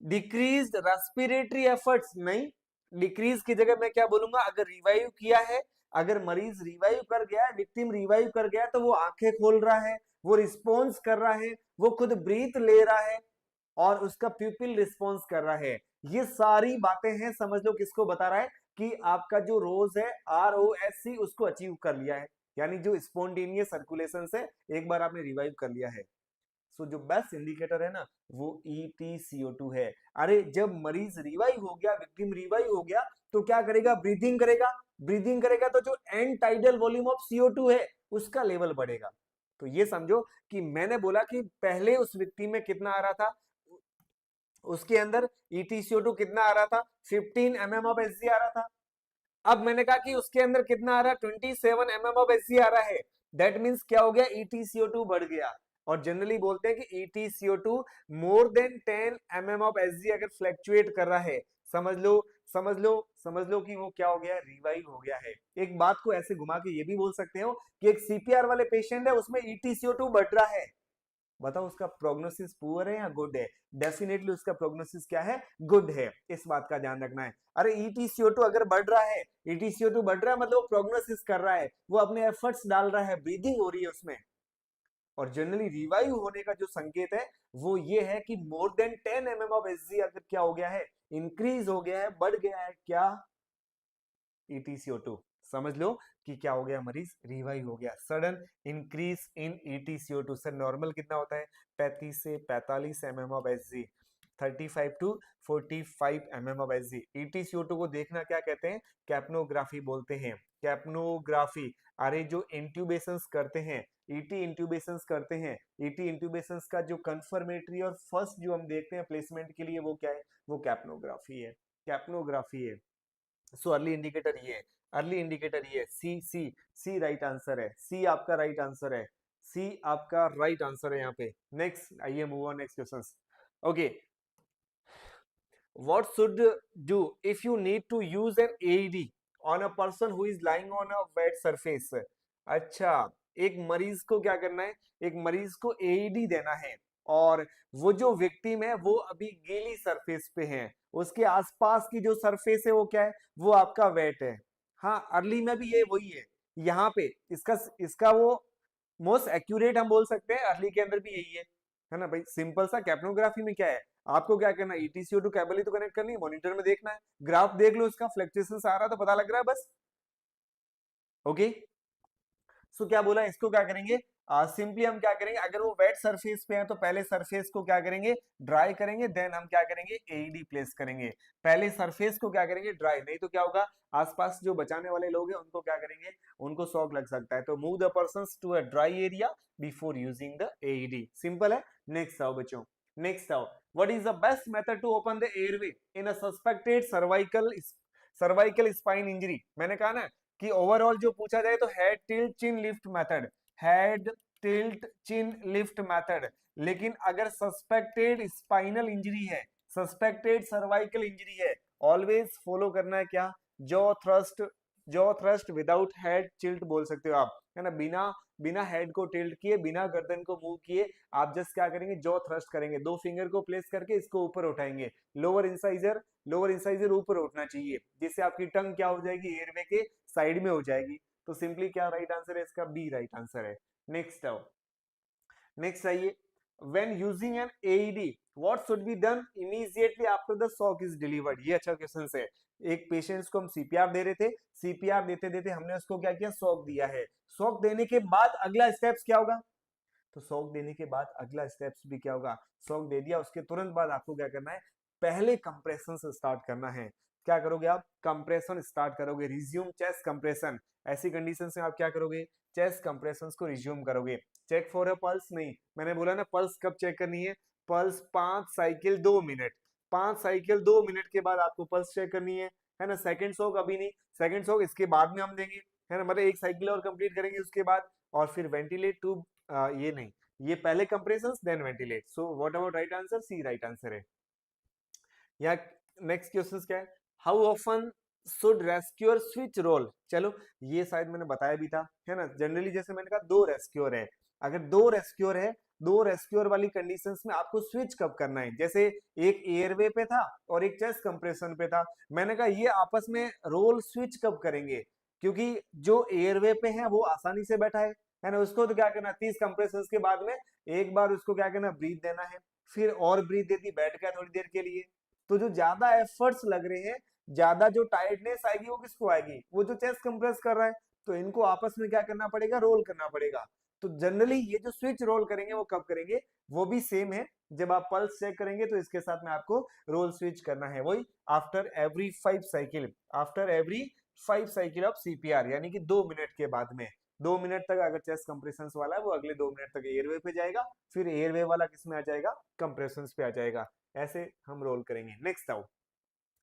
डिक्रीज रेस्पिरेटरी एफर्ट्स नहीं, डिक्रीज की जगह मैं क्या बोलूंगा, अगर रिवाइव किया है, अगर मरीज रिवाइव कर गया है, विक्टिम रिवाइव कर गया है, तो वो आंखें खोल रहा है, वो रिस्पॉन्स कर रहा है, वो खुद ब्रीथ ले रहा है और उसका प्यूपिल रिस्पॉन्स कर रहा है। ये सारी बातें हैं, समझ लो किसको बता रहा है कि आपका जो रोज है ROSC उसको अचीव कर लिया है, यानी जो स्पॉन्टेनियस सर्कुलेशन से एक बार आपने रिवाइव कर लिया है। सो जो बेस्ट इंडिकेटर है ना, वो EtCO2 है। अरे जब मरीज रिवाइव हो गया, विक्टिम रिवाइव हो गया, तो क्या करेगा? ब्रीदिंग करेगा, ब्रीदिंग करेगा तो जो and tidal volume of CO2 है उसका लेवल बढ़ेगा। तो ये समझो कि मैंने बोला कि पहले उस विक्टिम में कितना आ रहा था, उसके अंदर EtCO2 कितना आ रहा था, 15 mm ऑफ Hg आ रहा था। अब मैंने कहा कि उसके अंदर कितना आ रहा है, 27 mm ऑफ Hg आ रहा है। दैट मीन्स क्या हो गया, EtCO2 बढ़ गया। और जनरली बोलते हैं कि EtCO2 more than 10 mm of Hg अगर फ्लैक्चुएट कर रहा है, समझ लो, समझ लो, समझ लो कि वो क्या हो गया, रिवाइव हो गया है। एक बात को ऐसे घुमा के ये भी बोल सकते हो कि एक CPR वाले पेशेंट है, उसमें EtCO2 बढ़ रहा है, बताओ उसका प्रोग्नोसिस पुअर है या गुड है? डेफिनेटली उसका प्रोग्नोसिस क्या है, गुड है। इस बात का ध्यान रखना है। अरे EtCO2 अगर बढ़ रहा है, EtCO2 बढ़ रहा है मतलब वो प्रोग्नोसिस कर रहा है, वो अपने एफर्ट्स डाल रहा है, ब्रीदिंग हो रही है उसमें। और जनरली रिवाइव होने का जो संकेत है वो ये है कि more than 10 mm of Hg अगर क्या हो गया है, इंक्रीज हो गया है, बढ़ गया है, क्या? EtCO2। समझ लो कि क्या हो गया, मरीज रिवाइव हो गया। Sudden increase in EtCO2। Sir normal कितना होता है? 35 से 45 mm of Hg, 35 to 45 mm of Hg। EtCO2 को देखना क्या कहते हैं, कैप्नोग्राफी बोलते हैं, कैप्नोग्राफी। अरे जो इंट्यूबेशंस करते हैं, ET इंट्यूबेशंस करते हैं, ET इंट्यूबेशंस का जो कंफर्मेटरी और फर्स्ट जो हम देखते हैं प्लेसमेंट के लिए, वो क्या है, वो कैप्नोग्राफी है, कैप्नोग्राफी है। सो अर्ली इंडिकेटर ये है, अर्ली इंडिकेटर ये है, सी सी सी राइट आंसर है, सी आपका राइट आंसर है, सी आपका राइट आंसर है यहाँ पे। नेक्स्ट आइए, move on next questions. Okay, what should do if you need to use an AED on a person who is lying on a wet surface? अच्छा, एक मरीज को क्या करना है, एक मरीज को AED देना है और वो जो विक्टिम है वो अभी गीली सरफेस पे है, उसके आसपास की जो सरफेस है वो क्या है, वो आपका वेट है। हाँ, अर्ली में भी ये वही है, यहाँ पे इसका इसका वो मोस्ट एक्यूरेट हम बोल सकते हैं, अर्ली के अंदर भी यही है ना भाई। सिंपल सा, कैप्नोग्राफी में क्या है, आपको क्या करना है, EtCO2 केबल ही तो कनेक्ट करनी है, मॉनिटर में देखना है, ग्राफ देख लो, इसका फ्लक्चुएशन आ रहा है तो पता लग रहा है बस। ओके, सो क्या बोला, इसको क्या करेंगे, सिंपली हम क्या करेंगे, अगर वो वेट सरफेस पे है तो पहले सरफेस को क्या करेंगे, ड्राई करेंगे, देन हम क्या करेंगे, AED प्लेस करेंगे। पहले सरफेस को क्या करेंगे, ड्राई, नहीं तो क्या होगा, आसपास जो बचाने वाले लोग हैं उनको क्या करेंगे, उनको शॉक लग सकता है। तो move the persons to a dry area before using the AED। Simple है। नेक्स्ट आओ बच्चों, नेक्स्ट आओ, what is the best method to open the airway in a suspected cervical spine injury? मैंने कहा ना कि ओवरऑल जो पूछा जाए तो head tilt chin lift method, head tilt chin lift method. लेकिन अगर सस्पेक्टेड स्पाइनल इंजरी है, सस्पेक्टेड सर्वाइकल इंजरी है, ऑलवेज फॉलो करना है क्या, jaw thrust, jaw thrust without head tilt बोल सकते हो आप, है ना, बिना बिना हेड को टिल्ट किए, बिना गर्दन को मूव किए, आप जस्ट क्या करेंगे, जॉ थ्रस्ट करेंगे, दो फिंगर को प्लेस करके इसको ऊपर उठाएंगे, लोअर इंसाइजर, लोअर इंसाइजर ऊपर उठना चाहिए, जिससे आपकी टंग क्या हो जाएगी, एयरवे के साइड में हो जाएगी। तो सिंपली क्या राइट आंसर है इसका, बी राइट आंसर है। नेक्स्ट आओ, नेक्स्ट आइए, when using an AED what should be done immediately after the shock is delivered? ये अच्छा क्वेश्चन है। एक पेशेंट्स को हम सीपीआर दे रहे थे, सीपीआर देते देते हमने उसको क्या किया, शॉक दिया है। शॉक देने के बाद अगला स्टेप्स क्या होगा, तो शॉक देने के बाद अगला स्टेप्स भी क्या होगा, शॉक दे दिया उसके तुरंत बाद आपको क्या करना है, पहले कंप्रेशन से स्टार्ट करना है। क्या करोगे आप, कंप्रेशन स्टार्ट करोगे, रिज्यूम चेस्ट कंप्रेशन। ऐसी कंडीशन में आप क्या करोगे, चेस्ट कंप्रेशन को रिज्यूम करोगे। चेक फॉर अ पल्स नहीं, मैंने बोला ना पल्स कब चेक करनी है, pulse 5 cycle 2 minute, 5 cycle 2 minute के बाद आपको पल्स चेक करनी है ना। सेकंड शॉक अभी नहीं, सेकंड शॉक इसके बाद में हम देंगे, है ना, मतलब एक साइकिल और कंप्लीट करेंगे उसके बाद। और फिर वेंटिलेट टू, ये नहीं, ये पहले compressions then ventilate. So what about right answer, C right answer है। या नेक्स्ट क्वेश्चन क्या है, how often should rescuer switch role. चलो ये शायद मैंने बताया भी था, है ना। जनरली जैसे मैंने कहा 2 रेस्क्यूअर है, अगर 2 रेस्क्यूअर है, 2 रेस्क्यूअर वाली कंडीशंस में आपको स्विच कब करना है, जैसे एक एयरवे पे था और एक चेस्ट कंप्रेशन पे था, मैंने कहा ये आपस में रोल स्विच कब करेंगे, क्योंकि जो एयरवे पे है वो आसानी से बैठा है ना, उसको तो क्या करना, 30 कंप्रेशंस के बाद में एक बार उसको क्या करना, ब्रीथ देना है, फिर और ब्रीथ देती, बैठ गया थोड़ी देर के लिए। तो जो ज्यादा एफर्ट्स लग रहे हैं, ज्यादा जो टायर्डनेस आएगी वो किसको आएगी, वो जो चेस्ट कंप्रेस कर रहा है, तो इनको आपस में क्या करना पड़ेगा, रोल करना पड़ेगा। तो जनरली ये जो स्विच रोल करेंगे वो कब करेंगे, वो भी सेम है, जब आप पल्स चेक करेंगे तो इसके साथ में आपको रोल स्विच करना है, वही after every 5 cycle, after every 5 cycle of CPR, यानी कि 2 मिनट के बाद में। 2 मिनट तक अगर चेस्ट कंप्रेशन वाला है वो अगले 2 मिनट तक एयरवे पे जाएगा, फिर एयरवे वाला किस में आ जाएगा, कंप्रेशन पे आ जाएगा। ऐसे हम रोल करेंगे। नेक्स्ट आओ,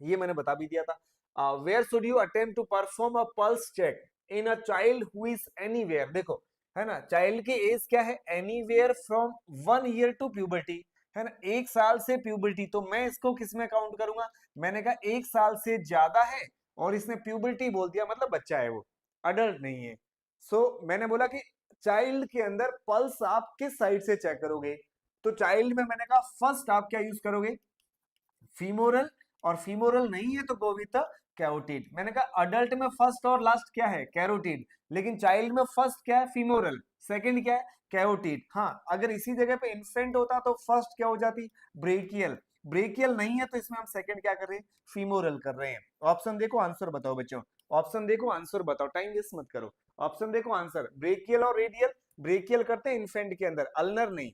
ये मैंने बता भी दिया था, where should you attempt to perform a pulse check in a child who is anywhere. देखो, है ना, चाइल्ड की एज क्या है, anywhere from 1 year to puberty, है ना, 1 साल से प्यूबर्टी, तो मैं इसको किस में काउंट करूंगा, मैंने कहा 1 साल से ज्यादा है और इसने प्यूबर्टी बोल दिया, मतलब बच्चा है वो, अडल्ट नहीं है। मैंने बोला कि चाइल्ड के अंदर पल्स आप किस साइड से चेक करोगे, तो चाइल्ड में मैंने कहा फर्स्ट आप क्या यूज करोगे, फीमोरल, और फीमोरल नहीं है तो गो विद कैरोटिड। मैंने कहा अडल्ट में फर्स्ट और लास्ट क्या है, कैरोटिड, लेकिन चाइल्ड में फर्स्ट क्या है, फीमोरल, सेकंड क्या है, कैरोटिड। हाँ, अगर इसी जगह पे इन्फेंट होता तो फर्स्ट क्या हो जाती, ब्रेकियल, ब्रेकियल नहीं है तो इसमें हम सेकंड क्या कर रहे हैं, फीमोरल कर रहे हैं। ऑप्शन देखो, आंसर बताओ बच्चों, ऑप्शन देखो, आंसर बताओ, टाइम वेस्ट मत करो, ऑप्शन देखो, आंसर ब्रेकियल और रेडियल, ब्रेकियल करते हैं इन्फेंट के अंदर, अल्नर नहीं,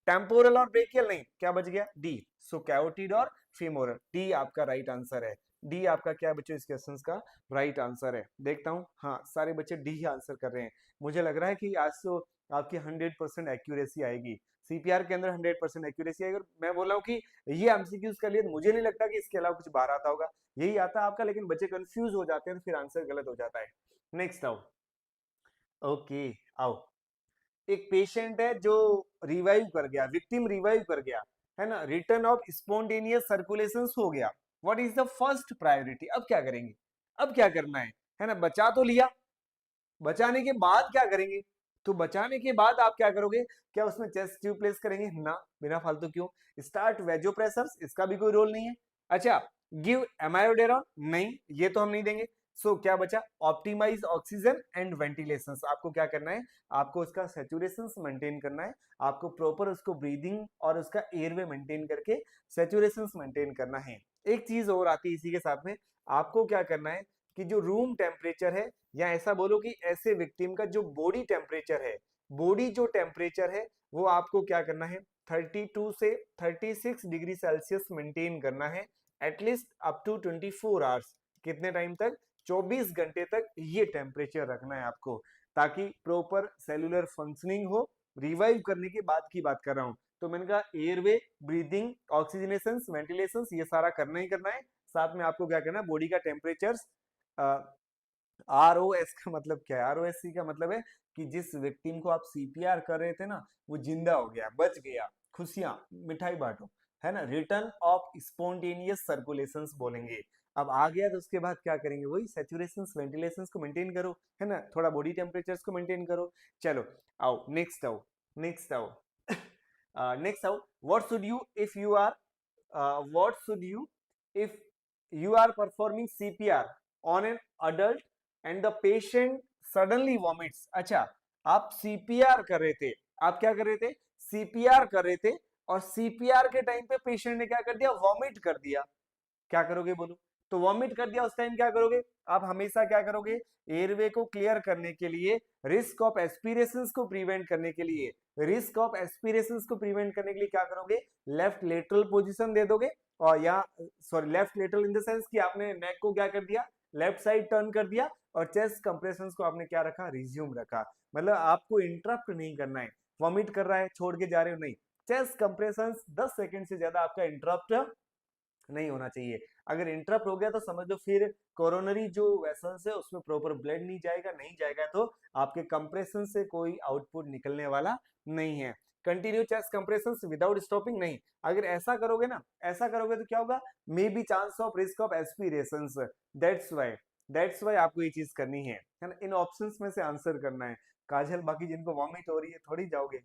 टेम्पोरल और ब्रेकियल नहीं, क्या बच गया, डी। सो कैरोटिड और फीमोरल, डी आपका राइट आंसर है। डी आपका क्या है बच्चों, इस क्वेश्चन का राइट आंसर है। देखता हूँ, हाँ सारे बच्चे डी ही आंसर कर रहे हैं। मुझे लग रहा है कि आज तो आपकी 100% एक्यूरेसी आएगी, सीपीआर के अंदर 100% एक्यूरेसी आएगी। मैं बोल रहा हूँ कि ये एमसीक्यूज कर लिए, मुझे नहीं लगता कि इसके अलावा कुछ बाहर आता होगा, यही आता है आपका, लेकिन बच्चे कंफ्यूज हो जाते हैं तो फिर आंसर गलत हो जाता है। नेक्स्ट आओ, ओके आओ, एक पेशेंट है जो रिवाइव कर गया, विक्टिम रिवाइव कर गया, है ना, रिटर्न ऑफ स्पॉन्टेनियस सर्कुलेशन हो गया, what is the first priority, अब क्या करेंगे, अब क्या करना है ना, बचा तो लिया, बचाने के बाद क्या करेंगे, तो बचाने के बाद आप क्या करोगे, क्या उसमें चेस्ट ट्यूब प्लेस करेंगे ना, बिना फालतू क्यों, स्टार्ट वेजोप्रेसर्स, इसका भी कोई रोल नहीं है। अच्छा, गिव एमायोडेरॉन, नहीं ये तो हम नहीं देंगे। क्या बचा, ऑप्टिमाइज ऑक्सीजन एंड वेंटिलेशन, आपको क्या करना है, आपको उसका सेचुरेशन मेंटेन करना है, आपको प्रॉपर उसको ब्रीदिंग और उसका एयरवे मेंटेन करके सेचुरेशन मेंटेन करना है। एक चीज और आती है इसी के साथ में, आपको क्या करना है कि जो रूम टेम्परेचर है, या ऐसा बोलो कि ऐसे विक्टिम का जो बॉडी टेम्परेचर है, बॉडी जो टेम्परेचर है वो आपको क्या करना है, 32 से 36 डिग्री सेल्सियस मेंटेन करना है, एटलीस्ट अप टू 24 आवर्स, कितने टाइम तक, 24 घंटे तक ये टेम्परेचर रखना है आपको, ताकि प्रॉपर सेलुलर फंक्शनिंग हो। रिवाइव करने के बाद की बात कर रहा हूं, तो मैंने कहा एयरवे, ब्रीदिंग, ऑक्सीजनेशन, वेंटिलेशन, ये सारा करना ही करना है। साथ में आपको क्या करना है, बॉडी का टेम्परेचर, आरओएस का मतलब क्या है, आरओएससी का मतलब है कि जिस विक्टिम को आप सीपीआर कर रहे थे ना, वो जिंदा हो गया, बच गया, खुशियां, मिठाई बांटो, है ना, रिटर्न ऑफ स्पॉन्टेनियस सर्कुलेशंस बोलेंगे। अब आ गया तो उसके बाद क्या करेंगे, वही सेचुरेशंस वेंटिलेशंस को मेंटेन करो, है ना, थोड़ा बॉडी टेम्परेचर्स को मेंटेन करो। चलो आओ नेक्स्ट आओ, नेक्स्ट आओ, नेक्स्ट आओ, what should you if you are, what should you if you are performing CPR on an adult and the patient suddenly vomits। अच्छा, आप सीपीआर कर रहे थे, आप क्या कर रहे थे, सीपीआर कर रहे थे, और सीपीआर के टाइम पे पेशेंट ने क्या कर दिया, वॉमिट कर दिया, क्या करोगे बोलो, तो वॉमिट कर दिया उस टाइम क्या करोगे, आप हमेशा क्या करोगे, एयरवे को क्लियर करने के लिए, रिस्क ऑफ एस्पिरेशंस को प्रिवेंट करने के लिए, रिस्क ऑफ एस्पिरेशंस को प्रिवेंट करने के लिए क्या करोगे, लेफ्ट लेटरल पोजीशन दे दोगे, और या sorry left lateral in the sense कि आपने नेक को क्या कर दिया, लेफ्ट साइड टर्न कर दिया, और चेस्ट कंप्रेशंस को आपने क्या रखा, रिज्यूम रखा। मतलब आपको इंटरप्ट नहीं करना है, वॉमिट कर रहा है छोड़ के जा रहे हो नहीं, चेस्ट कंप्रेशंस 10 सेकंड से ज्यादा आपका इंटरप्ट नहीं होना चाहिए। अगर इंटरप्ट हो गया तो समझ लो फिर कोरोनरी जो वेसल्स है उसमें प्रॉपर ब्लड नहीं जाएगा, नहीं जाएगा तो आपके कंप्रेशन से कोई आउटपुट निकलने वाला नहीं है। Continue chest compressions without stopping नहीं, अगर ऐसा करोगे ना, ऐसा करोगे तो क्या होगा, may be chance of risk of aspirations, that's why आपको ये चीज करनी है ना, इन ऑप्शंस में से आंसर करना है। काजल बाकी जिनको वॉमिट हो रही है थोड़ी जाओगे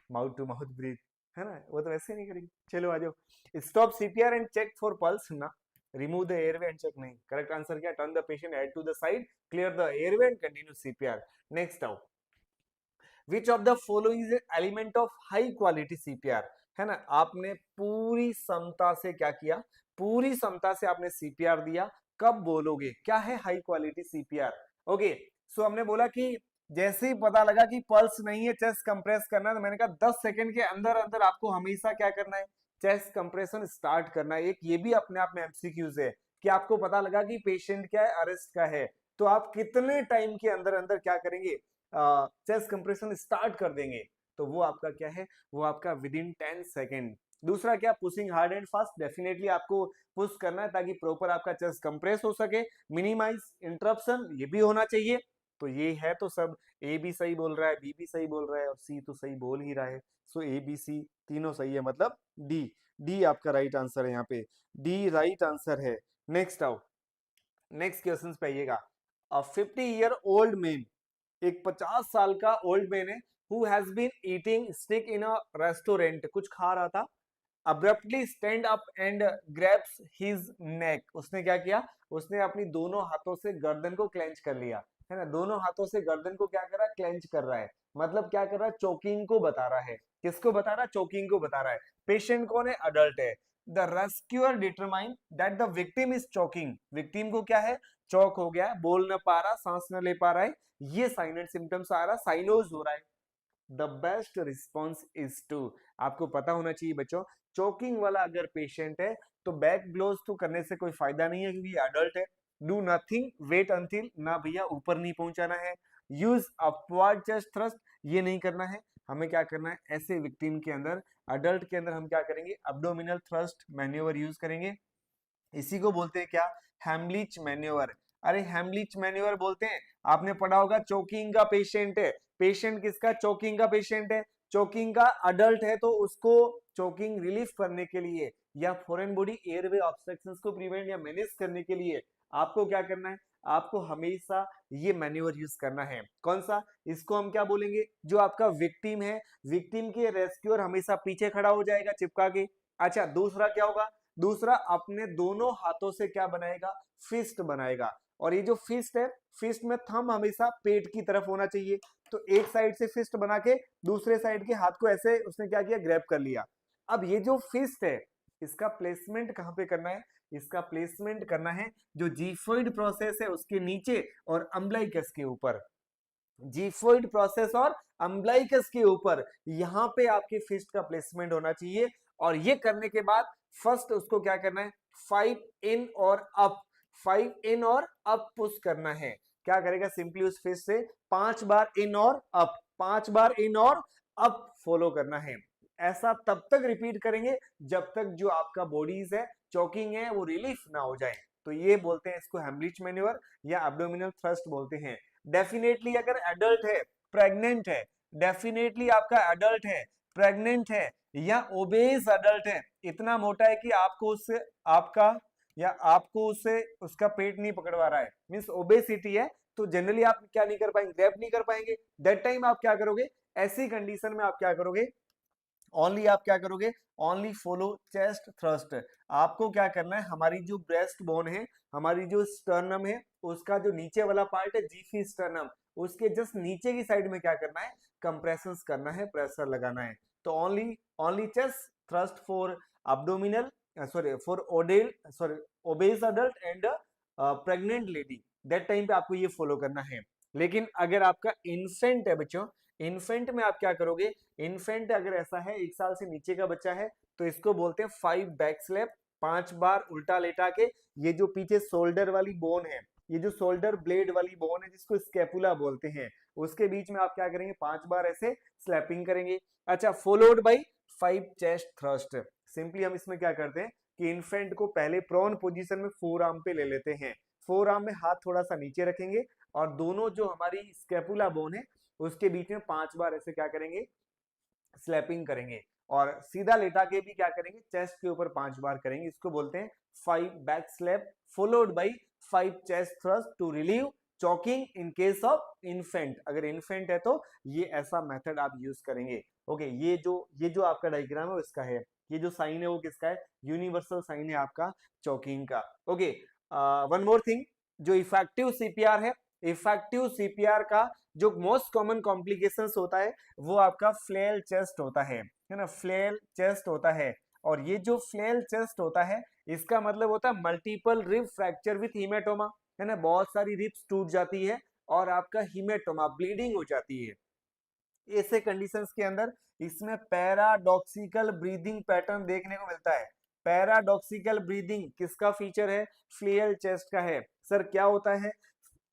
माउथ टू माउथ ब्रीथ, है ना, वो तो वैसे नहीं करेंगे। चलो आ जाओ, stop CPR and check for pulse ना, remove the airway and check नहीं, करेक्ट आंसर क्या, turn the patient head to the side, clear the airway and continue CPR. Next आओ, which of the following is element of high quality CPR, है ना, आपने पूरी क्षमता से क्या किया, पूरी क्षमता से आपने सीपीआर दिया, कब बोलोगे क्या है हाई क्वालिटी सीपीआर। ओके, सो हमने बोला कि जैसे ही पता लगा कि पल्स नहीं है, चेस्ट कंप्रेस करना है, तो मैंने कहा 10 सेकंड के अंदर अंदर आपको हमेशा क्या करना है, चेस्ट कंप्रेशन स्टार्ट करना है। एक ये भी अपने आप में एमसीक्यूज है कि आपको पता लगा कि पेशेंट क्या है, अरेस्ट का है, तो आप कितने टाइम के अंदर अंदर क्या करेंगे, चेस्ट कंप्रेशन स्टार्ट कर देंगे, तो वो आपका क्या है, वो आपका विद इन 10 सेकेंड। दूसरा क्या, pushing hard and fast, definitely आपको पुश करना है ताकि प्रॉपर आपका चेस्ट कंप्रेस हो सके। मिनिमाइज इंटरप्शन, ये भी होना चाहिए। तो ये है तो सब, ए भी सही बोल रहा है, बी भी सही बोल रहा है, और सी तो सही बोल ही रहा है। सो ए बी सी तीनों सही है, मतलब डी, डी आपका राइट आंसर है यहाँ पे, डी राइट आंसर है। नेक्स्ट आओ, नेक्स्ट क्वेश्चन पे आइएगा। 50-year-old मैन, एक 50 साल का ओल्ड मैन है, who has been eating stick in a restaurant, कुछ खा रहा था, abruptly stand up and grabs his neck, उसने क्या किया, उसने अपनी दोनों हाथों से गर्दन को क्लेंच कर लिया, है ना, दोनों हाथों से गर्दन को क्या कर रहा है, क्लेंच कर रहा है, मतलब क्या कर रहा है, चोकिंग को बता रहा है, किसको बता रहा है, चोकिंग को बता रहा है। पेशेंट कौन है, अडल्ट है। The rescuer determine that the victim is choking, victim को क्या है, चौक हो गया है, बोल न पा रहा, सांस न ले पा रहा है, ये साइन एंड सिम्टम्स आ रहा, साइनोज हो रहा है। The best response is to, आपको पता होना चाहिए बच्चों, चोकिंग वाला अगर पेशेंट है तो बैक ग्लोव तो करने से कोई फायदा नहीं है क्योंकि अडल्ट है। डू नथिंग, वेट अंटिल, ना भैया ऊपर नहीं पहुंचाना है। यूज अपवर्ड चेस्ट थ्रस्ट, ये नहीं करना है, हमें क्या करना है, ऐसे विक्टिम के अंदर, अडल्ट के अंदर हम क्या करेंगे, अब्डोमिनल थ्रस्ट मैन्यूवर यूज करेंगे। इसी को बोलते हैं क्या, हैमलिच मैन्योवर। अरे हैमलिच मैन्योवर बोलते हैं, आपने पढ़ा होगा, चोकिंग का पेशेंट है, पेशेंट किसका, चोकिंग का पेशेंट है, चोकिंग का अडल्ट है, तो उसको चोकिंग रिलीफ करने के लिए या फॉरेन बॉडी एयरवे ऑब्स्ट्रक्शंस को प्रिवेंट या मैनेज करने के लिए आपको क्या करना है, आपको हमेशा ये मैन्योवर यूज करना है। कौन सा, इसको हम क्या बोलेंगे, जो आपका विक्टिम है, विक्टिम के रेस्क्यूअर हमेशा पीछे खड़ा हो जाएगा चिपका के। अच्छा, दूसरा क्या होगा, दूसरा अपने दोनों हाथों से क्या बनाएगा, फिस्ट बनाएगा, और ये जो फिस्ट है, फिस्ट में थंब हमेशा पेट की तरफ होना चाहिए, तो एक साइड से फिस्ट बना के दूसरे साइड के हाथ को ऐसे उसने क्या किया, ग्रैब कर लिया। अब ये जो फिस्ट है, इसका प्लेसमेंट कहां पे करना है, इसका प्लेसमेंट करना है जो जीफोइड प्रोसेस है उसके नीचे और अम्बलाइकस के ऊपर, जीफोइड प्रोसेस और अम्बलाइकस के ऊपर, यहां पे आपके फिस्ट का प्लेसमेंट होना चाहिए। और ये करने के बाद फर्स्ट उसको क्या करना है, 5 इन और अप, 5 इन और अप पुश करना है। क्या करेगा, सिंपली उस फिस्ट से 5 बार इन और अप, 5 बार इन और अप फॉलो करना है। ऐसा तब तक रिपीट करेंगे जब तक जो आपका बॉडीज है, चोकिंग है, वो रिलीफ ना हो जाए। तो ये बोलते हैं इसको हेमलिच मैन्यूवर या एब्डोमिनल थ्रस्ट बोलते हैं। डेफिनेटली अगर एडल्ट है, प्रेग्नेंट है, डेफिनेटली आपका एडल्ट है, प्रेग्नेंट है, या ओबेस एडल्ट है, इतना मोटा है कि आपको उससे आपका या आपको उससे उसका पेट नहीं पकड़वा रहा है, मींस ओबेसिटी है, तो जनरली आप क्या नहीं कर पाएंगे, ग्रैब नहीं कर पाएंगे। दैट टाइम आप क्या करोगे, ऐसी कंडीशन में आप क्या करोगे, ओनली आप क्या करोगे, ओनली फॉलो चेस्ट थ्रस्ट। आपको क्या करना है, हमारी जो ब्रेस्ट बोन है, हमारी जो स्टर्नम है, उसका जो नीचे वाला पार्ट है, जीफी स्टर्नम, उसके जस्ट नीचे की साइड में क्या करना है, कंप्रेशंस करना है, प्रेशर लगाना है। तो only only chest thrust for abdominal obese adult and pregnant lady, that time पे आपको ये फॉलो करना है। लेकिन अगर आपका इन्फेंट है बच्चों, इन्फेंट में आप क्या करोगे, इन्फेंट अगर ऐसा है 1 साल से नीचे का बच्चा है तो इसको बोलते हैं 5 बैक स्लैप, 5 बार उल्टा लेटा के। ये जो पीछे शोल्डर वाली बोन है, ये जो शोल्डर ब्लेड वाली बोन है जिसको स्कैपुला बोलते हैं, उसके बीच में आप क्या करेंगे, 5 बार ऐसे स्लैपिंग करेंगे। अच्छा, followed by 5 chest thrust. Simply हम इसमें क्या करते हैं कि इन्फेंट को पहले प्रोन पोजीशन में फोर आर्म पे ले लेते हैं, फोर आर्म में हाथ थोड़ा सा नीचे रखेंगे और दोनों जो हमारी स्कैपुला बोन है उसके बीच में 5 बार ऐसे क्या करेंगे, स्लैपिंग करेंगे। और सीधा लेटा के भी क्या करेंगे, चेस्ट के ऊपर 5 बार करेंगे। इसको बोलते हैं 5 back slap followed by 5 chest thrust to relieve choking in case of infant. अगर इन्फेंट है तो ये ऐसा मेथड आप यूज करेंगे। ओके, ये जो आपका डायग्राम है वो इसका है, ये जो साइन है वो किसका है, यूनिवर्सल साइन है आपका चॉकिंग का। ओके, वन मोर थिंग, जो इफेक्टिव सीपीआर है, इफेक्टिव सीपीआर का जो मोस्ट कॉमन कॉम्प्लिकेशंस होता है वो आपका फ्लेल चेस्ट होता है ना, फ्लेल चेस्ट होता है। और ये जो फ्लेल चेस्ट होता है इसका मतलब होता है multiple rib fracture with haematoma, है ना, बहुत सारी रिब्स टूट जाती है और आपका हीमेटोमा ब्लीडिंग हो जाती है। ऐसे कंडीशंस के अंदर इसमें पैराडॉक्सिकल ब्रीदिंग पैटर्न देखने को मिलता है। पैराडॉक्सिकल ब्रीदिंग किसका फीचर है, फ्लेल चेस्ट का है। सर क्या होता है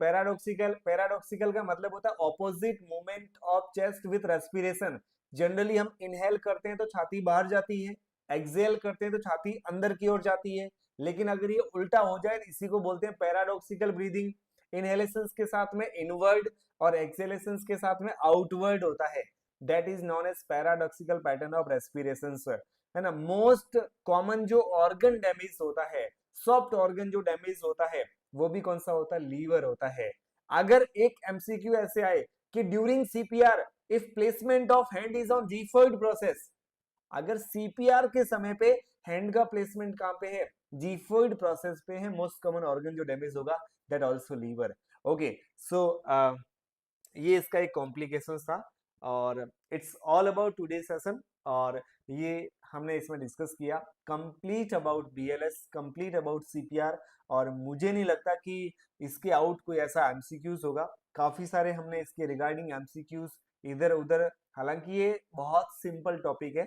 पैराडॉक्सिकल, पैराडॉक्सिकल का मतलब होता है opposite movement of chest with respiration. Generally हम इनहेल करते हैं तो छाती बाहर जाती है, एक्सेल करते हैं तो छाती अंदर की ओर जाती है, लेकिन अगर ये उल्टा हो जाए तो इसी को बोलते हैं पैराडॉक्सिकल ब्रीदिंग। इनहेलेशन के साथ में इनवर्ड और एक्सेलेशन के साथ में आउटवर्ड होता है, that is known paradoxical pattern of respiration, है ना। मोस्ट कॉमन जो ऑर्गन डैमेज होता है, सॉफ्ट ऑर्गन जो डैमेज होता है वो भी कौन सा होता है, लीवर होता है। अगर एक एमसीक्यू ऐसे आए कि during CPR if placement of hand is on xiphoid process, अगर सीपीआर के समय पे हैंड का प्लेसमेंट कहां पे है, जीफर्ड प्रोसेस पे है, मोस्ट कॉमन ऑर्गन जो डैमेज होगा दैट आल्सो लीवर। ओके, सो ये इसका एक कॉम्प्लिकेशन था और it's all about today session. और ये हमने इसमें डिस्कस किया complete about BLS, complete about CPR. और मुझे नहीं लगता कि इसके आउट कोई ऐसा एमसीक्यूज होगा, काफी सारे हमने इसके रिगार्डिंग एमसीक्यूज इधर उधर, हालांकि ये बहुत सिंपल टॉपिक है,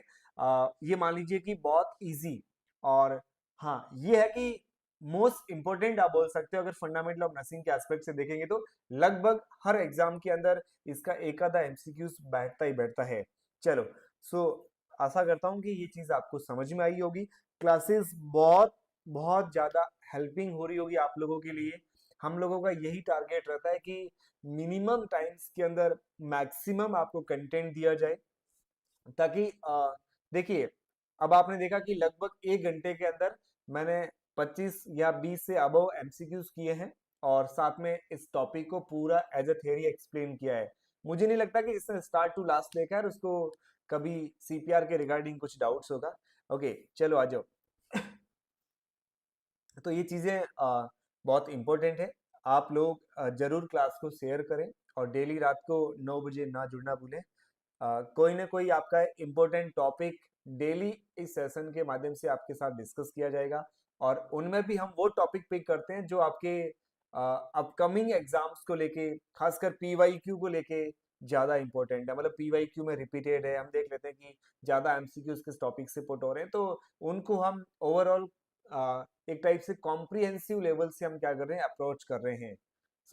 ये मान लीजिए कि बहुत इजी। और हाँ ये है कि मोस्ट इंपोर्टेंट आप बोल सकते हो, अगर फंडामेंटल ऑफ नर्सिंग के एस्पेक्ट से देखेंगे तो लगभग हर एग्जाम के अंदर इसका एक आधा एमसीक्यूज बैठता ही बैठता है। चलो, सो आशा करता हूँ कि ये चीज आपको समझ में आई होगी। क्लासेस बहुत बहुत ज्यादा हेल्पिंग हो रही होगी आप लोगों के लिए। हम लोगों का यही टारगेट रहता है कि मिनिमम टाइम्स के अंदर मैक्सिमम आपको कंटेंट दिया जाए, ताकि देखिए अब आपने देखा कि लगभग 1 घंटे के अंदर मैंने 25 या 20 से अबव एमसीक्यूज किए हैं और साथ में इस टॉपिक को पूरा एज अ थ्योरी एक्सप्लेन किया है। मुझे नहीं लगता कि इससे स्टार्ट टू लास्ट लेकर उसको कभी सीपीआर के रिगार्डिंग कुछ डाउट्स होगा। ओके, चलो आ जाओ। तो ये चीजें बहुत इंपॉर्टेंट है। आप लोग जरूर क्लास को शेयर करें और डेली रात को 9 बजे ना जुड़ना भूलें। कोई ना कोई आपका इम्पोर्टेंट टॉपिक डेली इस सेशन के माध्यम से आपके साथ डिस्कस किया जाएगा और उनमें भी हम वो टॉपिक पिक करते हैं जो आपके अपकमिंग एग्जाम्स को लेके, खासकर पीवाईक्यू को लेके ज्यादा इंपॉर्टेंट है। मतलब पीवाईक्यू में रिपीटेड है, हम देख लेते हैं कि ज्यादा एमसीक्यूज किस टॉपिक से पुट हो रहे हैं, तो उनको हम ओवरऑल एक टाइप से कॉम्प्रिहेंसिव लेवल से हम क्या कर रहे हैं, अप्रोच कर रहे हैं।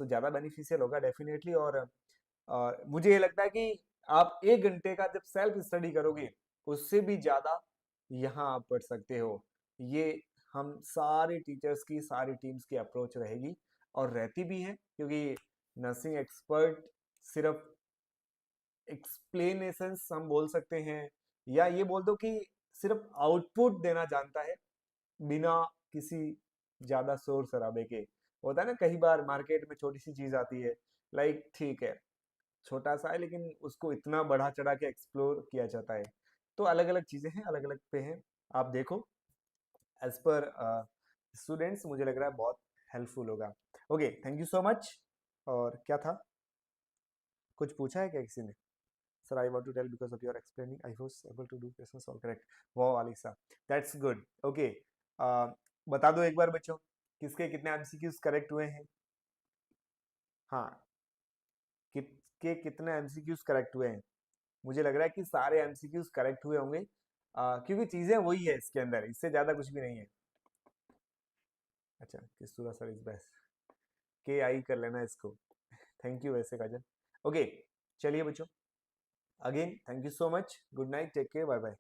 सो ज्यादा बेनिफिशियल होगा डेफिनेटली। और मुझे ये लगता है कि आप 1 घंटे का जब सेल्फ स्टडी करोगे उससे भी ज्यादा यहाँ आप पढ़ सकते हो। ये हम सारे टीचर्स की, सारी टीम्स की अप्रोच रहेगी और रहती भी है, क्योंकि नर्सिंग एक्सपर्ट सिर्फ एक्सप्लेनेशंस हम बोल सकते हैं या ये बोल दो कि सिर्फ आउटपुट देना जानता है बिना किसी ज्यादा शोर शराबे के। होता है ना, कई बार मार्केट में छोटी सी चीज आती है, लाइक ठीक है छोटा सा है लेकिन उसको इतना बढ़ा चढ़ा के एक्सप्लोर किया जाता है। तो अलग अलग चीजें हैं, अलग अलग पे हैं, आप देखो एज पर स्टूडेंट्स, मुझे लग रहा है बहुत हेल्पफुल होगा। Okay, thank you so much. और क्या था, कुछ पूछा है क्या किसी ने? Sir I want to tell because of your explaining I was able to do questions all correct. Wow Alisa, that's good. Okay, बता दो एक बार बच्चों, किसके कितने एमसीक्यूज करेक्ट हुए हैं? हाँ, किसके कितने एमसीक्यूज करेक्ट हुए हैं? मुझे लग रहा है कि सारे एमसीक्यूज करेक्ट हुए होंगे, क्योंकि चीजें वही है इसके अंदर, इससे ज्यादा कुछ भी नहीं है। अच्छा, किस्तूरा सर इज बेस्ट, के आई कर लेना इसको। थैंक यू वैसे काजल। ओके, चलिए बच्चों, again thank you so much, good night, take care, bye bye.